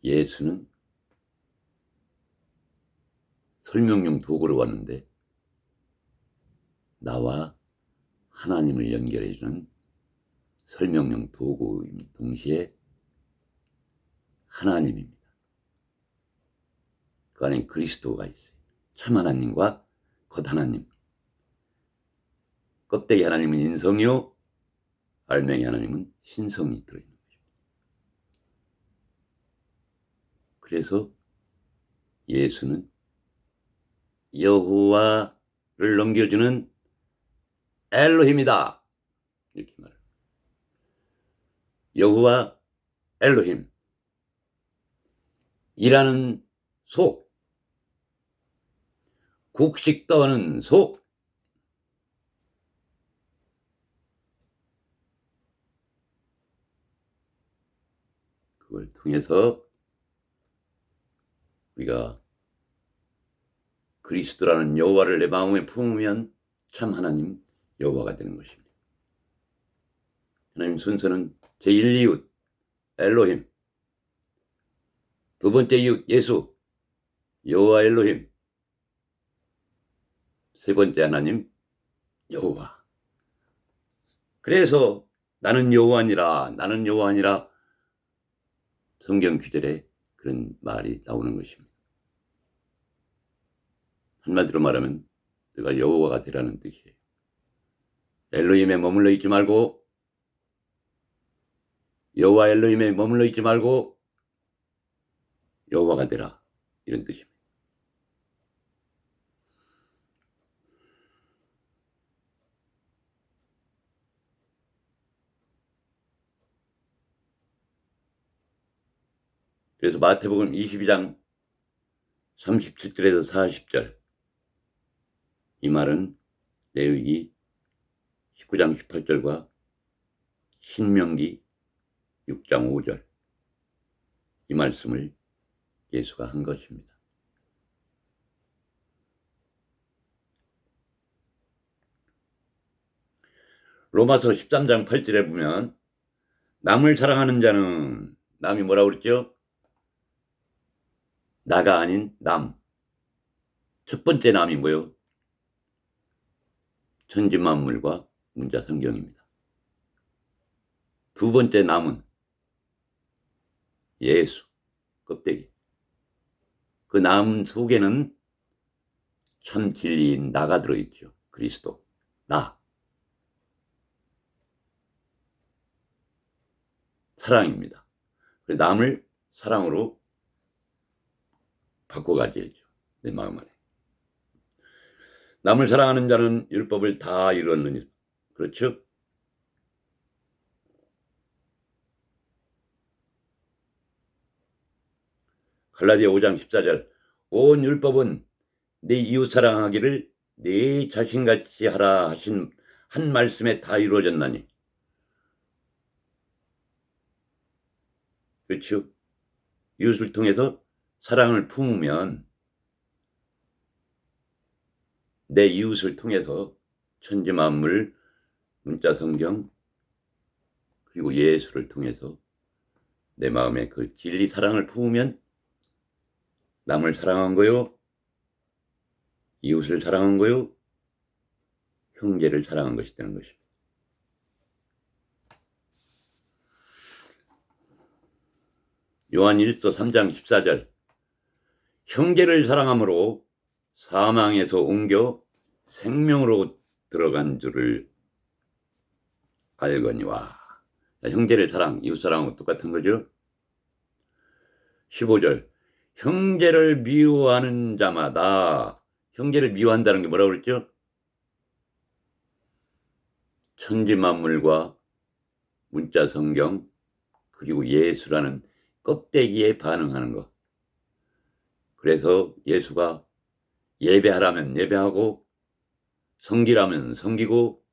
예수는 설명용 도구로 왔는데 나와 하나님을 연결해주는 설명용 도구인 동시에 하나님입니다. 그 안에 그리스도가 있어요. 참 하나님과 겉 하나님. 껍데기 하나님은 인성이요 알맹이 하나님은 신성이 들어있는 거죠. 그래서 예수는 여호와를 넘겨주는 엘로힘이다 이렇게 말해요. 여호와 엘로힘, 일하는 소, 곡식 떠는 소, 그걸 통해서 우리가 그리스도라는 여호와를 내 마음에 품으면 참 하나님 여호와가 되는 것입니다. 하나님 순서는 제1이웃 엘로힘, 두 번째 이웃 예수 여호와 엘로힘, 세 번째 하나님 여호와. 그래서 나는 여호와니라 나는 여호와니라 성경 구절에 그런 말이 나오는 것입니다. 한마디로 말하면 내가 여호와가 되라는 뜻이에요. 엘로힘에 머물러 있지 말고 여호와 엘로힘에 머물러 있지 말고 여호와가 되라 이런 뜻입니다. 그래서 마태복음 22장 37절에서 40절 이 말은 레위기 19장 18절과 신명기 6장 5절 이 말씀을 예수가 한 것입니다. 로마서 13장 8절에 보면 남을 사랑하는 자는 남이 뭐라고 그랬죠? 나가 아닌 남. 첫 번째 남이 뭐예요? 천지 만물과 문자 성경입니다. 두 번째 남은 예수, 껍데기. 그 남 속에는 참 진리인 나가 들어있죠. 그리스도, 나. 사랑입니다. 남을 사랑으로 바꿔가야죠. 내 마음 안에. 남을 사랑하는 자는 율법을 다 이루었느니라. 그렇죠? 갈라디아 5장 14절 온 율법은 내 이웃 사랑하기를 내 자신같이 하라 하신 한 말씀에 다 이루어졌나니. 그렇죠? 이웃을 통해서 사랑을 품으면 내 이웃을 통해서 천지 만물, 문자 성경 그리고 예수를 통해서 내 마음에 그 진리 사랑을 품으면 남을 사랑한 거요, 이웃을 사랑한 거요, 형제를 사랑한 것이 되는 것입니다. 요한 1서 3장 14절 형제를 사랑함으로 사망에서 옮겨 생명으로 들어간 줄을 알거니와. 형제를 사랑, 이웃사랑하고 똑같은 거죠. 15절 형제를 미워하는 자마다, 형제를 미워한다는 게 뭐라고 그랬죠? 천지만물과 문자성경 그리고 예수라는 껍데기에 반응하는 것. 그래서 예수가 예배하라면 예배하고, 섬기라면 섬기고,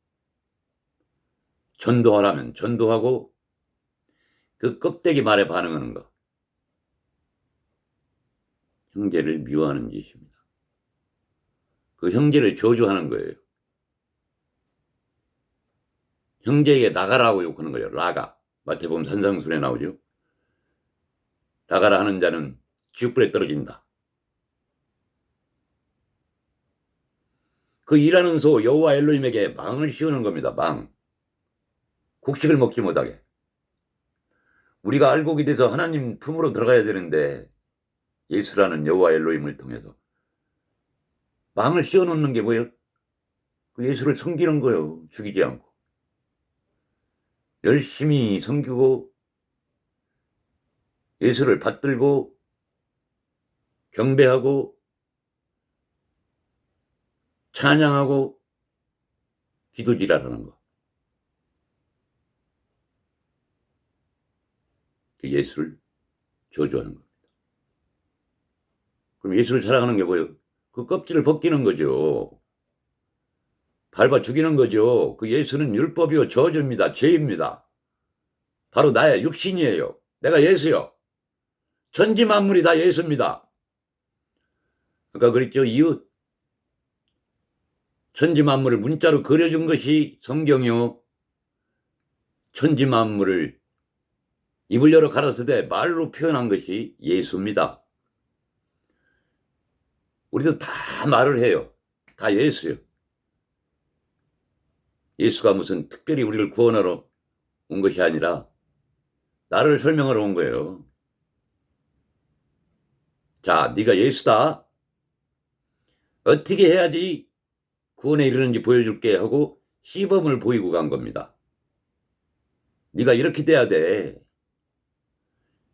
전도하라면 전도하고, 그 껍데기 말에 반응하는 것. 형제를 미워하는 짓입니다. 그 형제를 저주하는 거예요. 형제에게 나가라고 욕하는 거예요. 나가. 마태복음 산상순에 나오죠. 나가라 하는 자는 지옥불에 떨어진다. 그 일하는 소 여호와 엘로힘에게 망을 씌우는 겁니다. 망. 곡식을 먹지 못하게. 우리가 알곡이 돼서 하나님 품으로 들어가야 되는데 예수라는 여호와 엘로힘을 통해서 망을 씌워놓는 게 뭐예요? 그 예수를 섬기는 거예요. 죽이지 않고. 열심히 섬기고 예수를 받들고 경배하고 찬양하고 기도질하라는 거. 예수를 저주하는 겁니다. 그럼 예수를 사랑하는 게 뭐예요? 그 껍질을 벗기는 거죠. 밟아 죽이는 거죠. 그 예수는 율법이요 저주입니다. 죄입니다. 바로 나의 육신이에요. 내가 예수요. 천지 만물이 다 예수입니다. 아까 그랬죠. 이웃. 천지 만물을 문자로 그려준 것이 성경이요. 천지 만물을 입을 열어 가라사대 말로 표현한 것이 예수입니다. 우리도 다 말을 해요. 다 예수요. 예수가 무슨 특별히 우리를 구원하러 온 것이 아니라 나를 설명하러 온 거예요. 자, 네가 예수다. 어떻게 해야지 구원에 이르는지 보여줄게 하고 시범을 보이고 간 겁니다. 네가 이렇게 돼야 돼.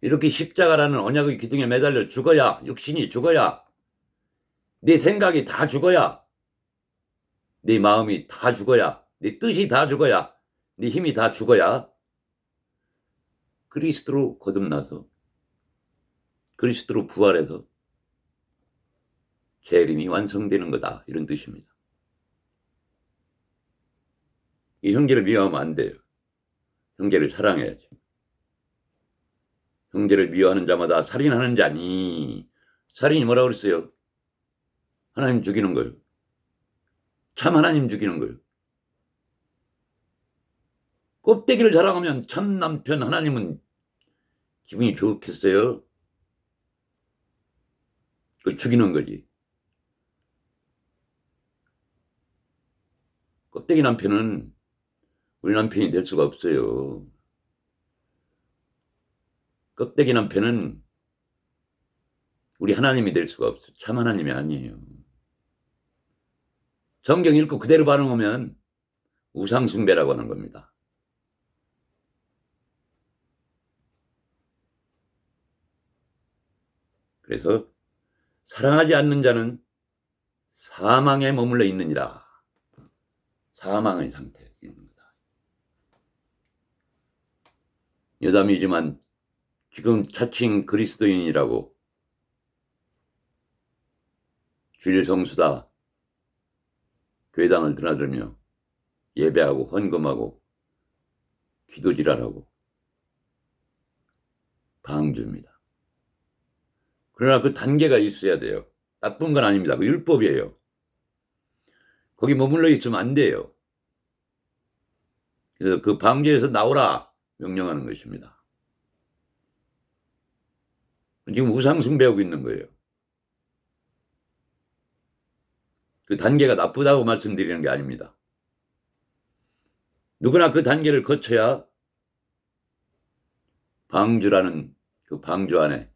이렇게 십자가라는 언약의 기둥에 매달려 죽어야, 육신이 죽어야, 네 생각이 다 죽어야, 네 마음이 다 죽어야, 네 뜻이 다 죽어야, 네 힘이 다 죽어야 그리스도로 거듭나서 그리스도로 부활해서 재림이 완성되는 거다. 이런 뜻입니다. 이 형제를 미워하면 안 돼요. 형제를 사랑해야지. 형제를 미워하는 자마다 살인하는 자니. 살인이 뭐라고 그랬어요? 하나님 죽이는 거예요. 참 하나님 죽이는 거예요. 껍데기를 자랑하면 참 남편 하나님은 기분이 좋겠어요? 그걸 죽이는 거지. 껍데기 남편은 우리 남편이 될 수가 없어요. 껍데기 남편은 우리 하나님이 될 수가 없어요. 참 하나님이 아니에요. 성경 읽고 그대로 반응하면 우상숭배라고 하는 겁니다. 그래서 사랑하지 않는 자는 사망에 머물러 있느니라. 사망의 상태에 있는 거다. 여담이지만 지금 자칭 그리스도인이라고 주일 성수다 교회당을 드나들며 예배하고 헌금하고 기도질하라고 방주입니다. 그러나 그 단계가 있어야 돼요. 나쁜 건 아닙니다. 그 율법이에요. 거기 머물러 있으면 안 돼요. 그래서 그 방주에서 나오라 명령하는 것입니다. 지금 우상숭배하고 있는 거예요. 그 단계가 나쁘다고 말씀드리는 게 아닙니다. 누구나 그 단계를 거쳐야 방주라는 그 방주 안에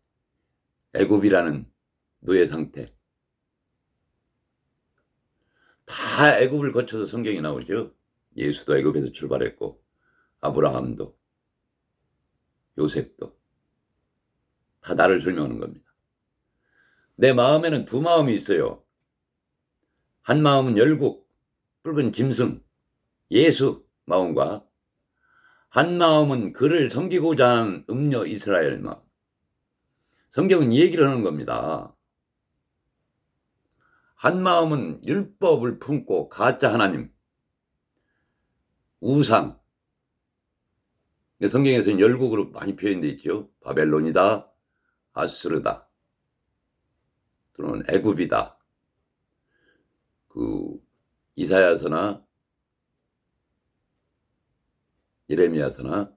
애굽이라는 노예 상태. 다 애굽을 거쳐서 성경이 나오죠. 예수도 애굽에서 출발했고 아브라함도 요셉도 다 나를 설명하는 겁니다. 내 마음에는 두 마음이 있어요. 한 마음은 열국, 붉은 짐승, 예수 마음과 한 마음은 그를 섬기고자 하는 음녀 이스라엘 마음. 성경은 이 얘기를 하는 겁니다. 한 마음은 율법을 품고 가짜 하나님, 우상. 성경에서는 열국으로 많이 표현되어 있죠. 바벨론이다, 아수르다, 또는 애굽이다. 이사야서나 예레미야서나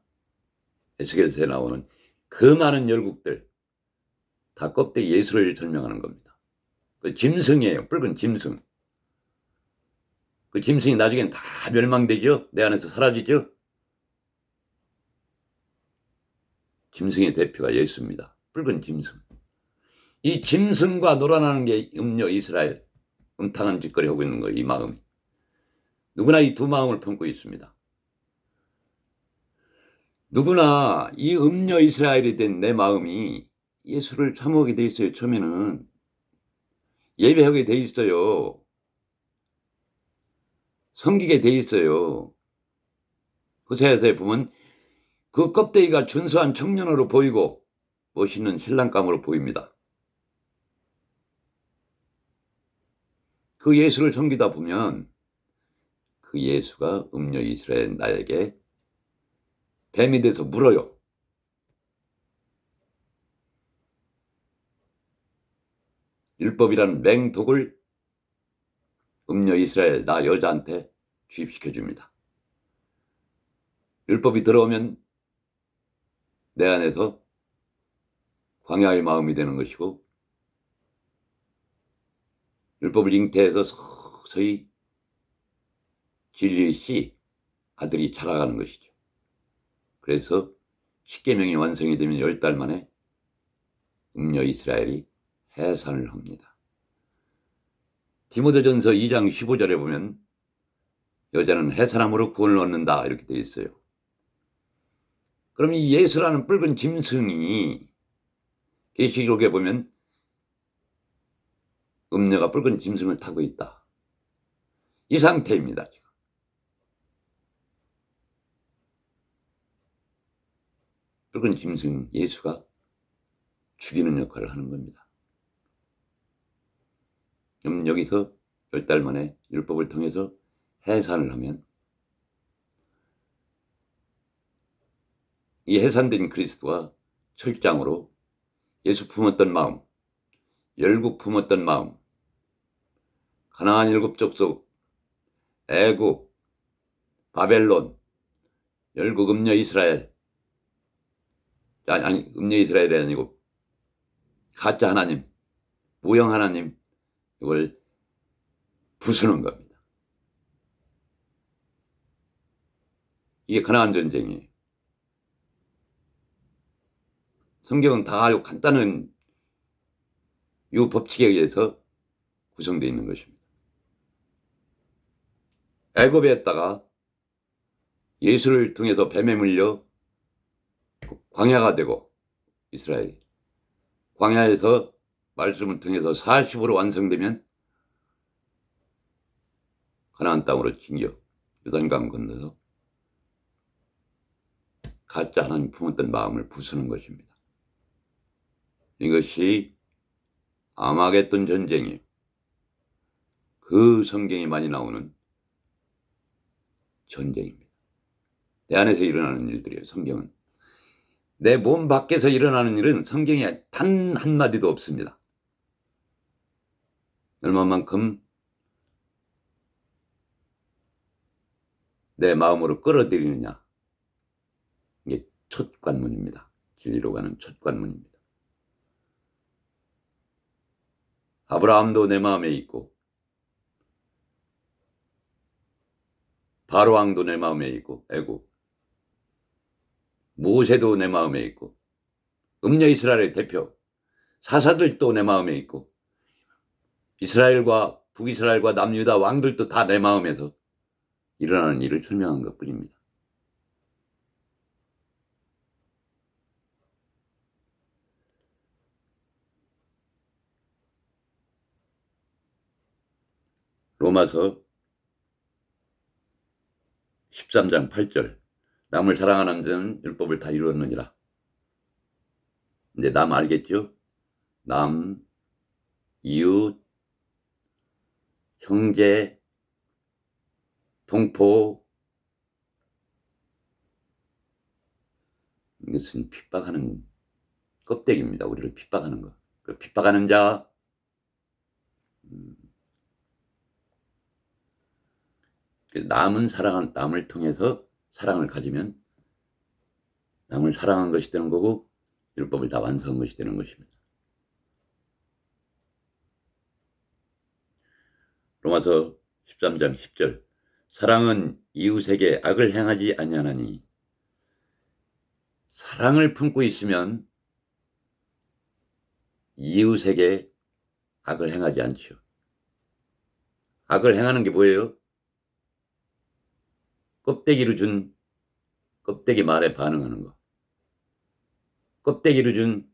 에스겔서에 나오는 그 많은 열국들 다 껍데기 예수를 설명하는 겁니다. 그 짐승이에요. 붉은 짐승. 그 짐승이 나중엔 다 멸망되죠. 내 안에서 사라지죠. 짐승의 대표가 예수입니다. 붉은 짐승. 이 짐승과 놀아나는 게 음녀 이스라엘. 음탕한 짓거리 하고 있는 거예요. 이 마음이. 누구나 이 두 마음을 품고 있습니다. 누구나 이 음녀 이스라엘이 된 내 마음이 예수를 참호하게 돼 있어요. 처음에는 예배하게 돼 있어요. 섬기게 돼 있어요. 호세아서에 보면 그 껍데기가 준수한 청년으로 보이고 멋있는 신랑감으로 보입니다. 그 예수를 섬기다 보면 그 예수가 음녀 이스라엘 나에게 뱀이 돼서 물어요. 율법이라는 맹독을 음녀 이스라엘 나 여자한테 주입시켜 줍니다. 율법이 들어오면 내 안에서 광야의 마음이 되는 것이고 율법을 잉태해서 서서히 진리의 씨 아들이 자라가는 것이죠. 그래서 십계명이 완성이 되면 10달 만에 음녀 이스라엘이 해산을 합니다. 디모데전서 2장 15절에 보면 여자는 해산함으로 구원을 얻는다 이렇게 되어 있어요. 그럼 이 예수라는 붉은 짐승이 계시록에 보면 음녀가 붉은 짐승을 타고 있다. 이 상태입니다. 지금. 붉은 짐승 예수가 죽이는 역할을 하는 겁니다. 그럼 여기서 10달 만에 율법을 통해서 해산을 하면 이 해산된 그리스도가 철장으로 예수 품었던 마음, 열국 품었던 마음, 가나안 7족속, 애굽, 바벨론, 열국 음녀 이스라엘, 아니 음녀 이스라엘이 아니고 가짜 하나님, 무형 하나님 이걸 부수는 겁니다. 이게 가나안 전쟁이에요. 성경은 다 아주 간단한 이 법칙에 의해서 구성되어 있는 것입니다. 애굽에 있다가 예수를 통해서 뱀에 물려 광야가 되고 이스라엘이 광야에서 말씀을 통해서 40으로 완성되면 가나안 땅으로 진격 요단강 건너서 가짜 하나님 품었던 마음을 부수는 것입니다. 이것이 아마겟돈 전쟁이에요. 그 성경이 많이 나오는 전쟁입니다. 내 안에서 일어나는 일들이에요. 성경은. 내 몸 밖에서 일어나는 일은 성경에 단 한마디도 없습니다. 얼마만큼 내 마음으로 끌어들이느냐. 이게 첫 관문입니다. 진리로 가는 첫 관문입니다. 아브라함도 내 마음에 있고 바로왕도 내 마음에 있고 애굽 모세도 내 마음에 있고 음녀 이스라엘의 대표 사사들도 내 마음에 있고 이스라엘과 북이스라엘과 남유다 왕들도 다 내 마음에서 일어나는 일을 설명한 것뿐입니다. 로마서 13장 8절 남을 사랑하는 자는 율법을 다 이루었느니라. 이제 남 알겠죠? 남, 이웃, 형제, 동포, 이것은 핍박하는 껍데기입니다. 우리를 핍박하는 거. 그 핍박하는 자, 남은 사랑한 남을 통해서 사랑을 가지면 남을 사랑한 것이 되는 거고 율법을 다 완성한 것이 되는 것입니다. 로마서 13장 10절 사랑은 이웃에게 악을 행하지 아니하나니 사랑을 품고 있으면 이웃에게 악을 행하지 않죠. 악을 행하는 게 뭐예요? 껍데기로 준 껍데기 말에 반응하는 거. 껍데기로 준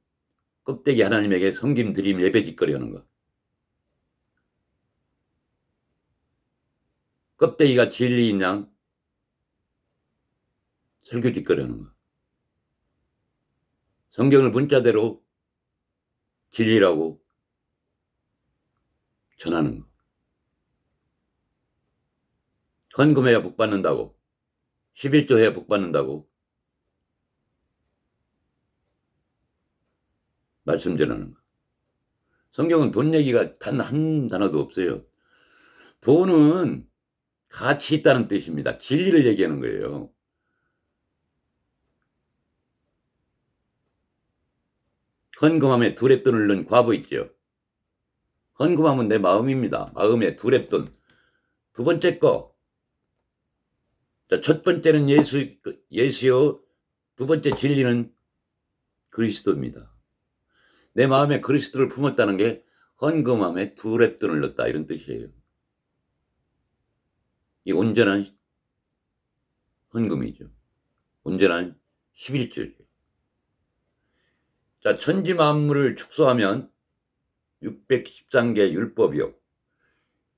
껍데기 하나님에게 섬김 드림 예배 짓거리 하는 거. 껍데기가 진리인 양 설교 짓거리 하는 거. 성경을 문자대로 진리라고 전하는 거. 헌금해야 복 받는다고 11조 해야 복 받는다고 말씀 전하는 거. 성경은 돈 얘기가 단 한 단어도 없어요. 돈은 가치 있다는 뜻입니다. 진리를 얘기하는 거예요. 헌금함에 두랩돈을 넣은 과부 있죠. 헌금함은 내 마음입니다. 마음에 두랩돈. 두 번째 거. 첫 번째는 예수요. 두 번째 진리는 그리스도입니다. 내 마음에 그리스도를 품었다는 게 헌금함에 두랩돈을 넣었다 이런 뜻이에요. 이 온전한 헌금이죠. 온전한 11조죠. 자, 천지 만물을 축소하면 613개 율법이요.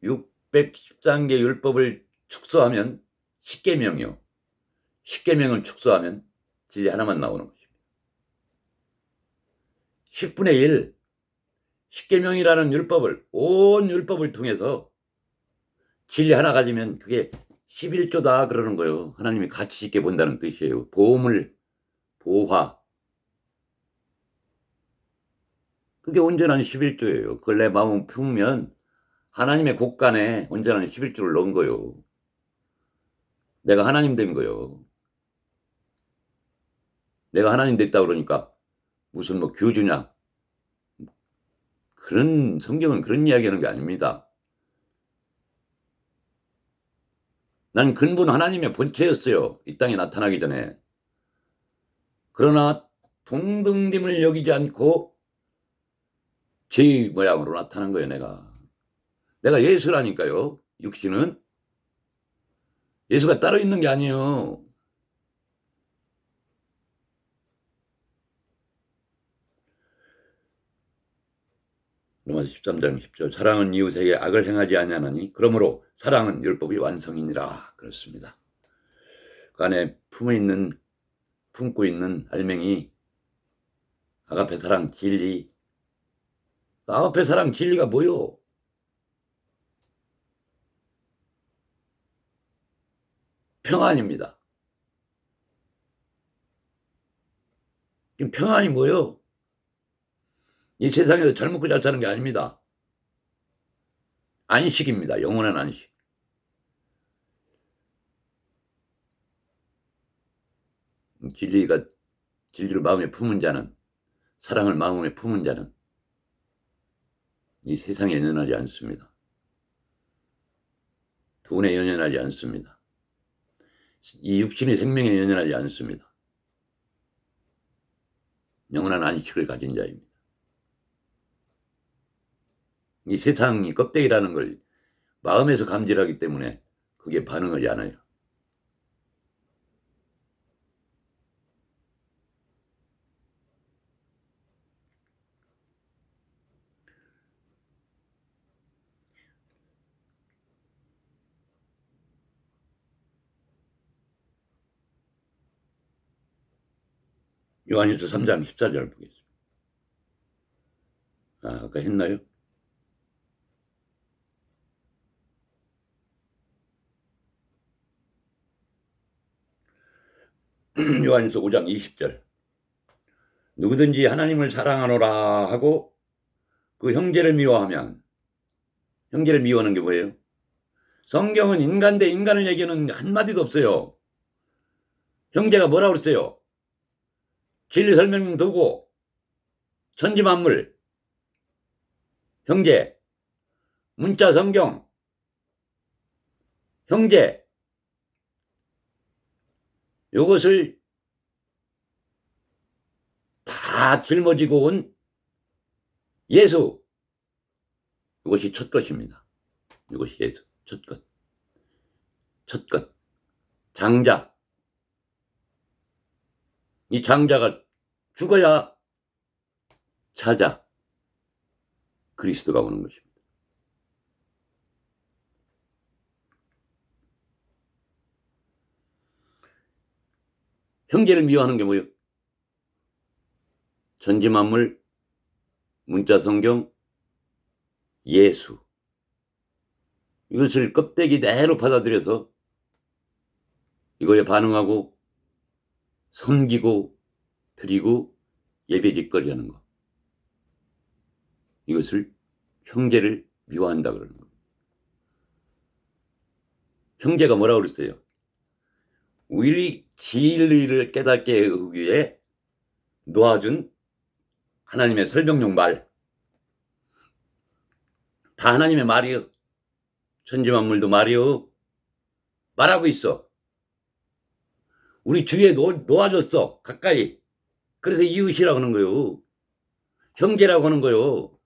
613개 율법을 축소하면 10계명이요. 10계명을 축소하면 진리 하나만 나오는 것입니다. 10분의 1, 10계명이라는 율법을, 온 율법을 통해서 진리 하나 가지면 그게 11조다 그러는 거예요. 하나님이 가치 있게 본다는 뜻이에요. 보화. 그게 온전한 11조예요. 그걸 내 마음 품으면 하나님의 곳간에 온전한 11조를 넣은 거예요. 내가 하나님 된 거예요. 내가 하나님 됐다 그러니까 무슨 뭐 교주냐. 그런 성경은 그런 이야기하는 게 아닙니다. 난 근본 하나님의 본체였어요. 이 땅에 나타나기 전에. 그러나 동등됨을 여기지 않고 제 모양으로 나타난 거예요. 내가 예수라니까요. 육신은 예수가 따로 있는 게 아니에요. 로마서 13장 10절 사랑은 이웃에게 악을 행하지 아니하나니 그러므로 사랑은 율법이 완성이니라 그렇습니다. 그 안에 품고 있는 알맹이 아가페 사랑 진리. 아가페 사랑 진리가 뭐요? 평안입니다. 평안이 뭐요? 이 세상에서 잘 먹고 잘 사는 게 아닙니다. 안식입니다. 영원한 안식. 진리를 마음에 품은 자는, 사랑을 마음에 품은 자는 이 세상에 연연하지 않습니다. 돈에 연연하지 않습니다. 이 육신의 생명에 연연하지 않습니다. 영원한 안식을 가진 자입니다. 이 세상이 껍데기라는 걸 마음에서 감지하기 때문에 그게 반응하지 않아요. 요한일서 3장 14절 보겠습니다. 아까 했나요? 요한일서 5장 20절. 누구든지 하나님을 사랑하노라 하고 그 형제를 미워하면, 형제를 미워하는 게 뭐예요? 성경은 인간 대 인간을 얘기하는 한마디도 없어요. 형제가 뭐라고 그랬어요? 진리 설명 도구, 천지만물, 형제, 문자 성경, 형제, 요것을 다 짊어지고 온 예수, 이것이 첫 것입니다. 이것이 예수, 첫 것. 첫 것. 장자. 이 장자가 죽어야 찾아 그리스도가 오는 것입니다. 형제를 미워하는 게 뭐예요? 천지만물, 문자성경, 예수. 이것을 껍데기 내로 받아들여서 이거에 반응하고 섬기고 드리고 예배짓거리 하는 거. 이것을 형제를 미워한다 그러는 거예요. 형제가 뭐라고 그랬어요? 우리 진리를 깨닫게 하기 위해 놓아준 하나님의 설명용 말. 다 하나님의 말이요. 천지만물도 말이요. 말하고 있어. 우리 주위에 놓아줬어. 가까이. 그래서 이웃이라고 하는 거요. 형제라고 하는 거요.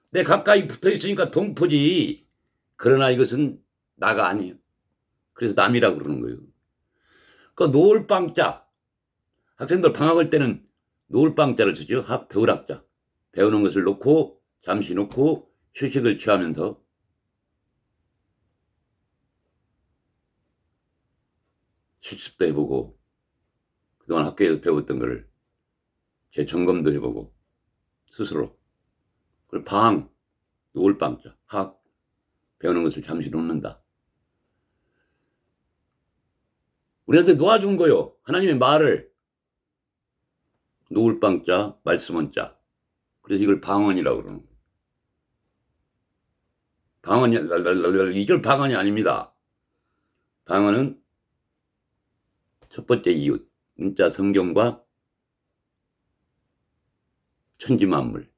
내 가까이 붙어 있으니까 동포지. 그러나 이것은 나가 아니에요. 그래서 남이라고 그러는 거예요. 그 노을방자. 학생들 방학할 때는 노을방자를 쓰죠. 배울학자. 배우는 것을 놓고 잠시 놓고 휴식을 취하면서 실습도 해보고 그동안 학교에서 배웠던 거를 재점검도 해보고 스스로. 그리고 방, 노을방자, 학 배우는 것을 잠시 놓는다. 우리한테 놓아준 거요. 하나님의 말을. 노을방자, 말씀원자. 그래서 이걸 방언이라고 그러는 거예요. 방언이, 이걸 방언이 아닙니다. 방언은 첫 번째 이웃, 문자 성경과 천지만물.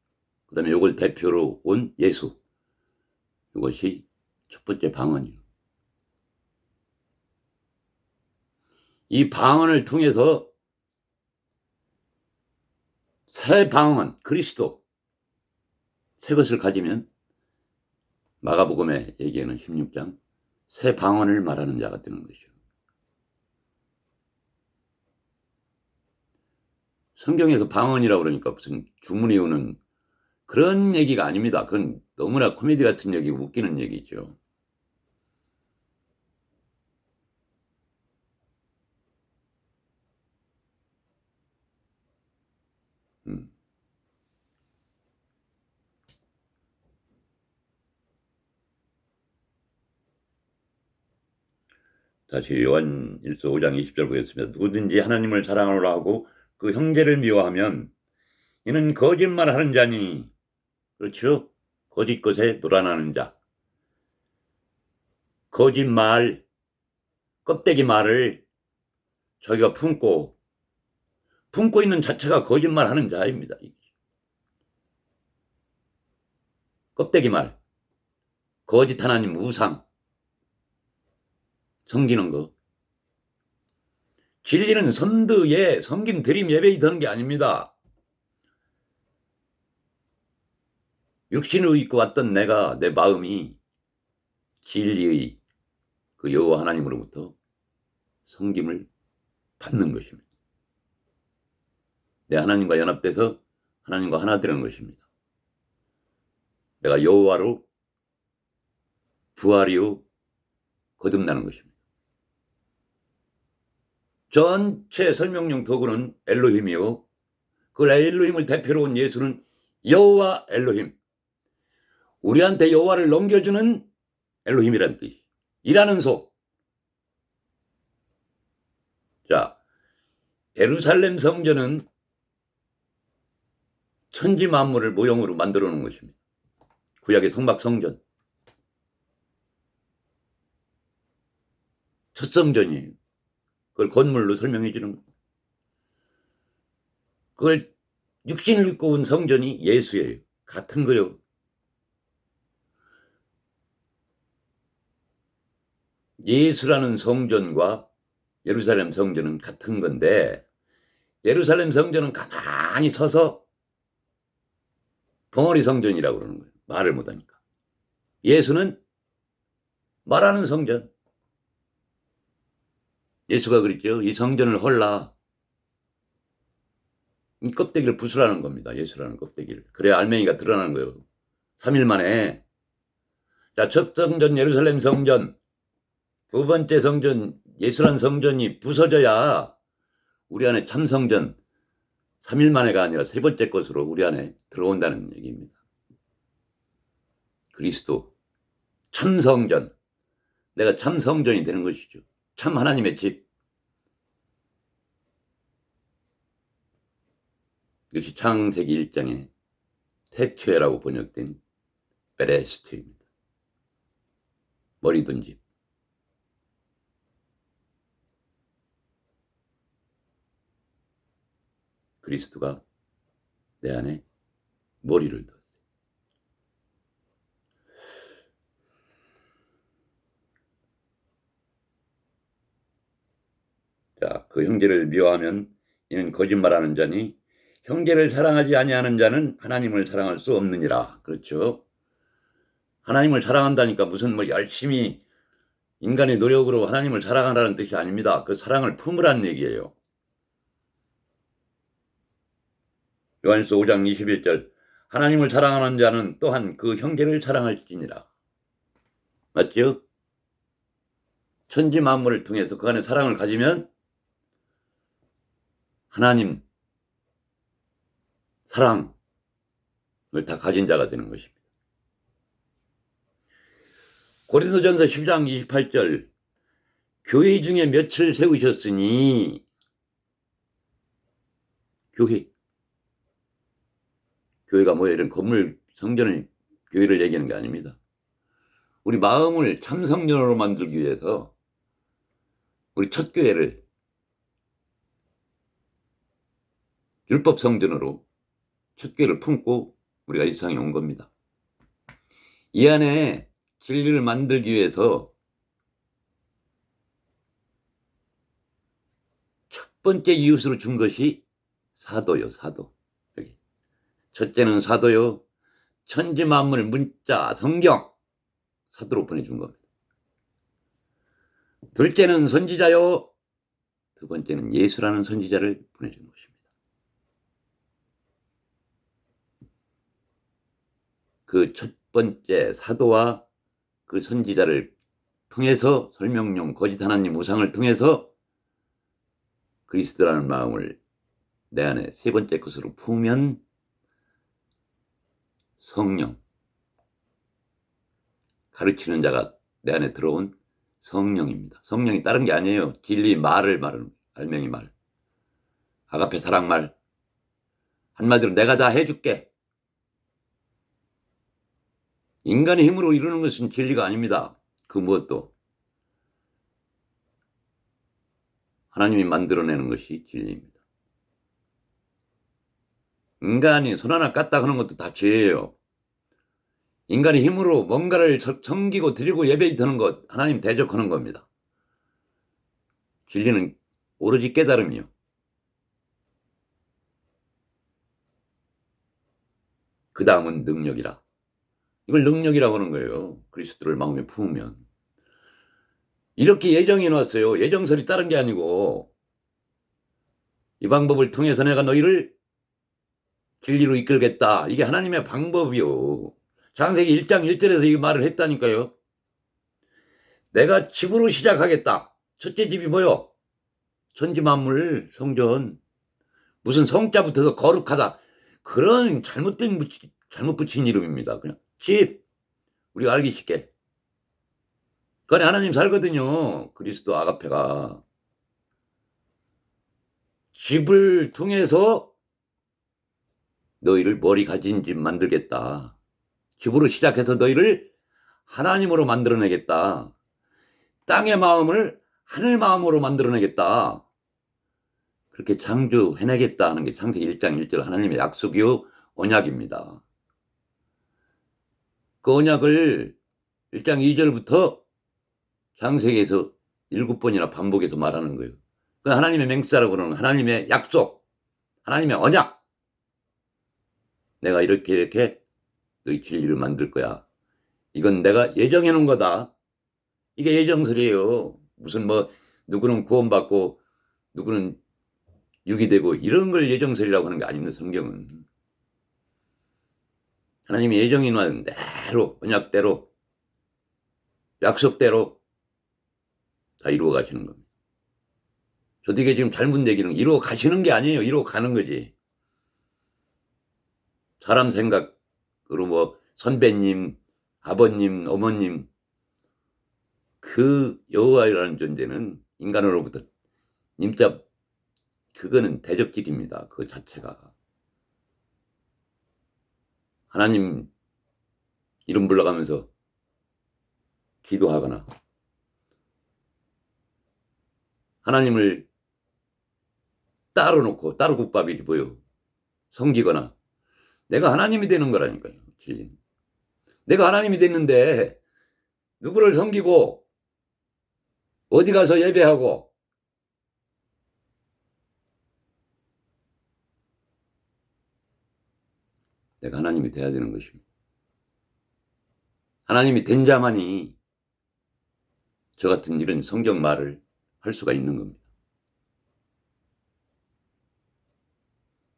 그 다음에 이걸 대표로 온 예수. 이것이 첫 번째 방언이에요. 이 방언을 통해서 새 방언, 그리스도, 새 것을 가지면 마가복음에 얘기하는 16장 새 방언을 말하는 자가 되는 것이죠. 성경에서 방언이라고 그러니까 무슨 주문이 오는 그런 얘기가 아닙니다. 그건 너무나 코미디 같은 얘기, 웃기는 얘기죠. 다시 요한일서 5장 20절 보겠습니다. 누구든지 하나님을 사랑하노라 하고 그 형제를 미워하면 이는 거짓말하는 자니, 그렇죠? 거짓 것에 놀아나는 자. 거짓말, 껍데기 말을 자기가 품고 있는 자체가 거짓말하는 자입니다. 껍데기 말, 거짓 하나님 우상 섬기는 거. 진리는 선드에 섬김 드림 예배에 드는 게 아닙니다. 육신을 입고 왔던 내 마음이 진리의 그 여호와 하나님으로부터 섬김을 받는 것입니다. 내 하나님과 연합돼서 하나님과 하나 되는 것입니다. 내가 여호와로 부활이요 거듭나는 것입니다. 전체 설명용 도구는 엘로힘이요. 그 엘로힘을 대표로 온 예수는 여호와 엘로힘. 우리한테 여호와를 넘겨주는 엘로힘이란 뜻이. 일하는 소. 자, 예루살렘 성전은 천지 만물을 모형으로 만들어 놓은 것입니다. 구약의 성막 성전. 첫 성전이에요. 그걸 건물로 설명해 주는 거예요. 그걸 육신을 입고 온 성전이 예수예요. 같은 거요. 예수라는 성전과 예루살렘 성전은 같은 건데 예루살렘 성전은 가만히 서서 벙어리 성전이라고 그러는 거예요. 말을 못하니까. 예수는 말하는 성전. 예수가 그랬죠. 이 성전을 헐라. 이 껍데기를 부수라는 겁니다. 예수라는 껍데기를. 그래야 알맹이가 드러나는 거예요. 3일 만에. 자, 첫 성전 예루살렘 성전, 두 번째 성전 예수라는 성전이 부서져야 우리 안에 참 성전 3일 만에가 아니라 세 번째 것으로 우리 안에 들어온다는 얘기입니다. 그리스도 참 성전. 내가 참 성전이 되는 것이죠. 참 하나님의 집. 이것이 창세기 1장에 태초에라고 번역된 베레스트입니다. 머리 둔 집. 그리스도가 내 안에 머리를 뒀어요. 자, 그 형제를 미워하면 이는 거짓말하는 자니 형제를 사랑하지 아니하는 자는 하나님을 사랑할 수 없느니라. 그렇죠? 하나님을 사랑한다니까 무슨 뭐 열심히 인간의 노력으로 하나님을 사랑하라는 뜻이 아닙니다. 그 사랑을 품으라는 얘기예요. 요한일서 5장 21절 하나님을 사랑하는 자는 또한 그 형제를 사랑할지니라. 맞죠? 천지 만물을 통해서 그 안에 사랑을 가지면 하나님 사랑을 다 가진 자가 되는 것입니다. 고린도전서 10장 28절 교회 중에 며칠 세우셨으니 교회가 뭐예요? 이런 건물 성전을 교회를 얘기하는 게 아닙니다. 우리 마음을 참 성전으로 만들기 위해서 우리 첫 교회를 율법 성전으로 첫 교회를 품고 우리가 이 세상에 온 겁니다. 이 안에 진리를 만들기 위해서 첫 번째 이웃으로 준 것이 사도요. 사도. 여기 첫째는 사도요. 천지 만물 문자 성경 사도로 보내준 겁니다. 둘째는 선지자요. 두 번째는 예수라는 선지자를 보내준 것입니다. 그 첫 번째 사도와 그 선지자를 통해서 설명용 거짓 하나님 우상을 통해서 그리스도라는 마음을 내 안에 세 번째 것으로 품으면 성령, 가르치는 자가 내 안에 들어온 성령입니다. 성령이 다른 게 아니에요. 진리 말을 말하는 알맹이 말. 아가페 사랑 말. 한마디로 내가 다 해줄게. 인간의 힘으로 이루는 것은 진리가 아닙니다. 그 무엇도. 하나님이 만들어내는 것이 진리입니다. 인간이 손 하나 까딱 하는 것도 다 죄예요. 인간의 힘으로 뭔가를 섬기고 드리고 예배 드는 것, 하나님 대적하는 겁니다. 진리는 오로지 깨달음이요. 그 다음은 능력이라. 이걸 능력이라고 하는 거예요. 그리스도를 마음에 품으면. 이렇게 예정해 놨어요. 예정설이 다른 게 아니고 이 방법을 통해서 내가 너희를 진리로 이끌겠다. 이게 하나님의 방법이요. 창세기 1장 1절에서 이 말을 했다니까요. 내가 집으로 시작하겠다. 첫째 집이 뭐요? 천지만물 성전. 무슨 성자부터서 거룩하다. 그런 잘못 붙인 이름입니다. 그냥 집. 우리가 알기 쉽게. 그 안에 하나님 살거든요. 그리스도 아가페가. 집을 통해서 너희를 머리 가진 집 만들겠다. 집으로 시작해서 너희를 하나님으로 만들어내겠다. 땅의 마음을 하늘 마음으로 만들어내겠다. 그렇게 창조해내겠다 하는 게 창세기 1장 1절 하나님의 약속이요 언약입니다. 그 언약을 1장 2절부터 창세기에서 7번이나 반복해서 말하는 거예요. 그 하나님의 맹세라고 그러는 하나님의 약속, 하나님의 언약. 내가 이렇게 너희 진리를 만들 거야. 이건 내가 예정해 놓은 거다. 이게 예정설이에요. 무슨 뭐 누구는 구원받고 누구는 유기되고 이런 걸 예정설이라고 하는 게 아닙니다. 성경은. 하나님이 예정해 놓은 대로 언약대로 약속대로 다 이루어 가시는 겁니다. 저도 이게 지금 잘못 얘기는 이루어 가시는 게 아니에요. 이루어 가는 거지. 사람 생각으로 뭐 선배님, 아버님, 어머님 그 여호와라는 존재는 인간으로부터 님자 그거는 대적질입니다. 그 자체가. 하나님 이름 불러가면서 기도하거나 하나님을 따로 놓고 따로 국밥이 뭐요? 섬기거나 내가 하나님이 되는 거라니까요. 진리는. 내가 하나님이 됐는데 누구를 섬기고 어디 가서 예배하고 내가 하나님이 돼야 되는 것입니다. 하나님이 된 자만이 저 같은 이런 성경 말을 할 수가 있는 겁니다.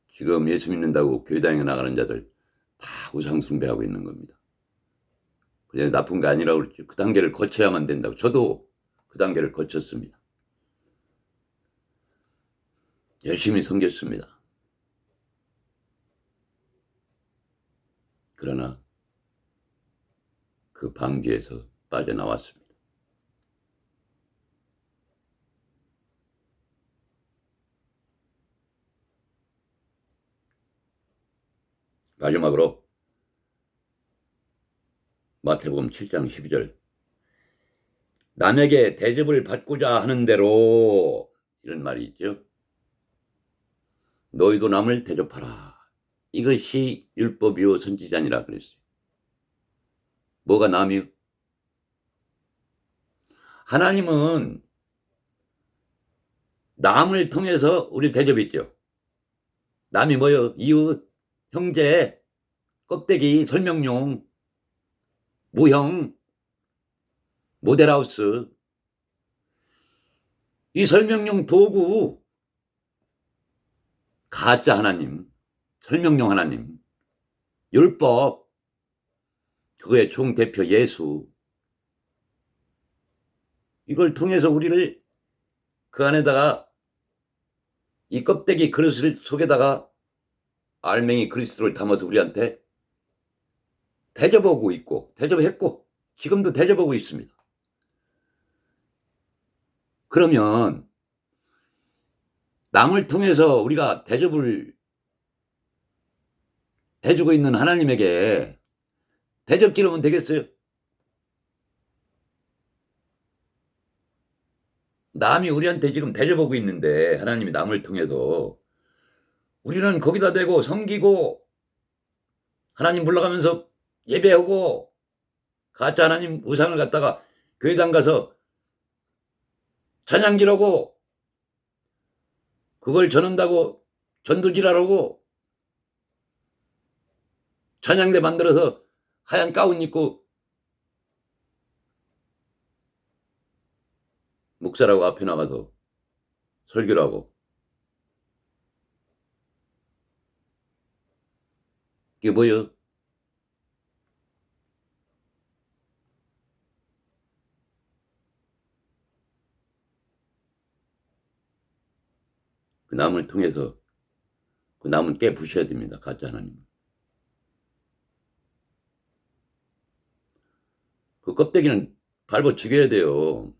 지금 예수 믿는다고 교회당에 나가는 자들 다 우상 숭배하고 있는 겁니다. 그냥 나쁜 게 아니라고 그랬죠. 그 단계를 거쳐야만 된다고. 저도 그 단계를 거쳤습니다. 열심히 섬겼습니다. 그러나 그 방주에서 빠져나왔습니다. 마지막으로 마태복음 7장 12절 남에게 대접을 받고자 하는 대로 이런 말이 있죠. 너희도 남을 대접하라. 이것이 율법이요 선지자니라 그랬어요. 뭐가 남이요? 하나님은 남을 통해서 우리를 대접했죠. 남이 뭐요? 이웃, 형제, 껍데기, 설명용, 모형, 모델하우스. 이 설명용 도구 가짜 하나님, 설명용 하나님, 율법, 그거의 총대표 예수. 이걸 통해서 우리를 그 안에다가 이 껍데기 그릇을 속에다가 알맹이 그리스도를 담아서 우리한테 대접하고 있고 대접했고 지금도 대접하고 있습니다. 그러면 남을 통해서 우리가 대접을 해주고 있는 하나님에게 대접기르면 되겠어요? 남이 우리한테 지금 대접하고 있는데 하나님이 남을 통해서 우리는 거기다 대고 섬기고 하나님 불러가면서 예배하고 가짜 하나님 우상을 갖다가 교회당 가서 찬양지라고 그걸 전한다고 전도지라고 찬양대 만들어서 하얀 가운 입고 목사라고 앞에 나가서 설교를 하고, 이게 뭐예요? 그 남을 통해서 그 남은 깨부셔야 됩니다. 가짜 하나님. 그 껍데기는 밟아 죽여야 돼요.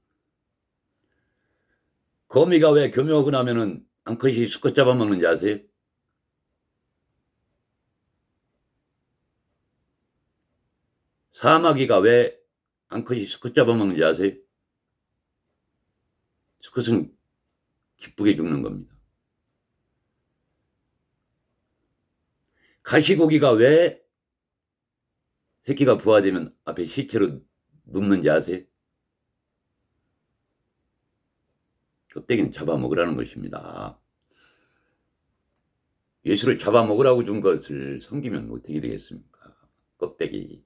거미가 왜 교묘하고 나면은 암컷이 수컷 잡아먹는지 아세요? 사마귀가 왜 암컷이 수컷 잡아먹는지 아세요? 수컷은 기쁘게 죽는 겁니다. 가시고기가 왜 새끼가 부화되면 앞에 시체로 눕는지 아세요? 껍데기는 잡아먹으라는 것입니다. 예수를 잡아먹으라고 준 것을 섬기면 어떻게 되겠습니까? 껍데기.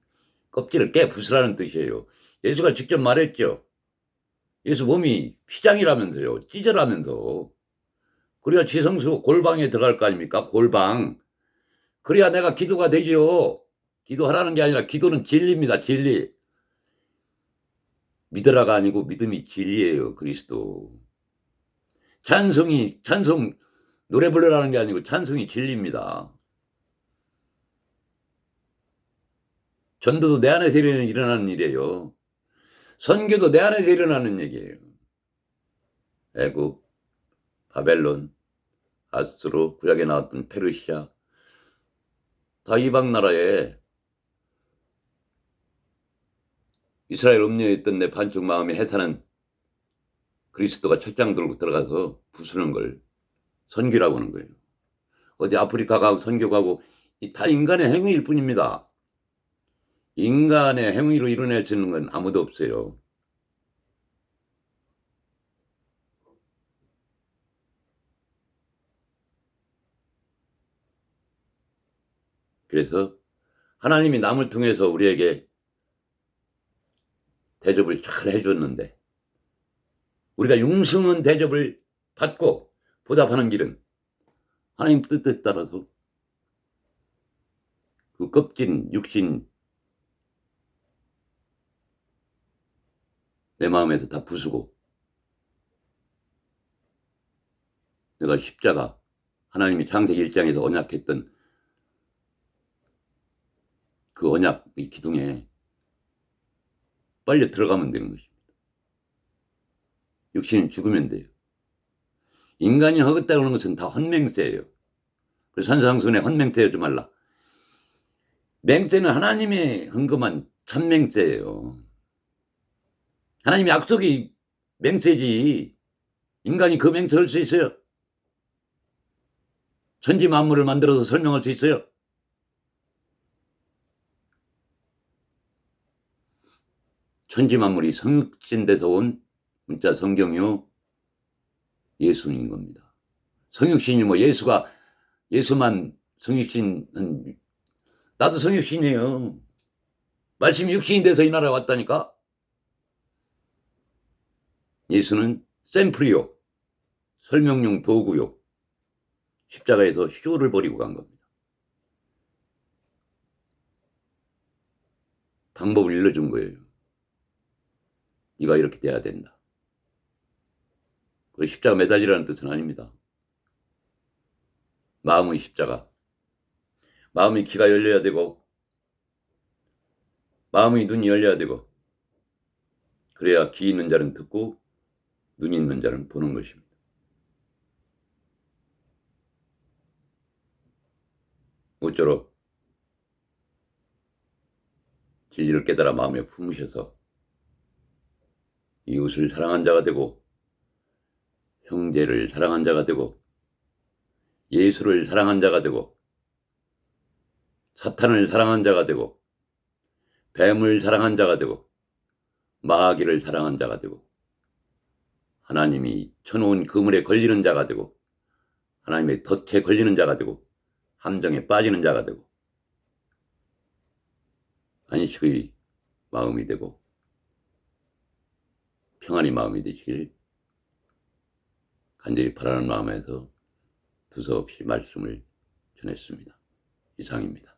껍질을 깨부수라는 뜻이에요. 예수가 직접 말했죠. 예수 몸이 휘장이라면서요. 찢어라면서. 그래야 지성소 골방에 들어갈 거 아닙니까? 골방. 그래야 내가 기도가 되죠. 기도하라는 게 아니라 기도는 진리입니다. 진리. 믿으라가 아니고 믿음이 진리예요. 그리스도. 찬송 노래 부르라는 게 아니고 찬송이 진리입니다. 전도도 내 안에서 일어나는 일이에요. 선교도 내 안에서 일어나는 얘기예요. 애국, 바벨론, 아수르, 구약에 나왔던 페르시아, 다 이방 나라에 이스라엘 음녀였던 내 반쪽 마음의 해사는 그리스도가 첫장 들고 들어가서 부수는 걸 선교라고 하는 거예요. 어디 아프리카 가고 선교 가고 다 인간의 행위일 뿐입니다. 인간의 행위로 이뤄낼 수 있는 건 아무도 없어요. 그래서 하나님이 남을 통해서 우리에게 대접을 잘 해줬는데 우리가 융성한 대접을 받고 보답하는 길은 하나님 뜻에 따라서 그 껍진 육신 내 마음에서 다 부수고 내가 십자가 하나님이 창세기 1장에서 언약했던 그 언약의 기둥에 빨려 들어가면 되는 것입니다. 육신은 죽으면 돼요. 인간이 하겠다고 하는 것은 다 헌맹세예요. 그래서 산상순에 헌맹세하지 말라. 맹세는 하나님의 헌금한 참맹세예요. 하나님의 약속이 맹세지 인간이 그 맹세 할 수 있어요? 천지 만물을 만들어서 설명할 수 있어요? 천지 만물이 성육신돼서 온 문자 성경이요 예수인 겁니다. 성육신이 뭐 예수만 성육신, 나도 성육신이에요. 말씀이 육신이 돼서 이 나라에 왔다니까. 예수는 샘플이요, 설명용 도구요, 십자가에서 쇼를 벌이고 간 겁니다. 방법을 일러준 거예요. 네가 이렇게 돼야 된다. 그 십자가 매달리라는 뜻은 아닙니다. 마음의 십자가. 마음의 귀가 열려야 되고 마음의 눈이 열려야 되고 그래야 귀 있는 자는 듣고 눈 있는 자는 보는 것입니다. 모쪼록 진리를 깨달아 마음에 품으셔서 이웃을 사랑한 자가 되고 형제를 사랑한 자가 되고 예수를 사랑한 자가 되고 사탄을 사랑한 자가 되고 뱀을 사랑한 자가 되고 마귀를 사랑한 자가 되고 하나님이 쳐놓은 그물에 걸리는 자가 되고 하나님의 덫에 걸리는 자가 되고 함정에 빠지는 자가 되고 안식의 마음이 되고 평안의 마음이 되시길 간절히 바라는 마음에서 두서없이 말씀을 전했습니다. 이상입니다.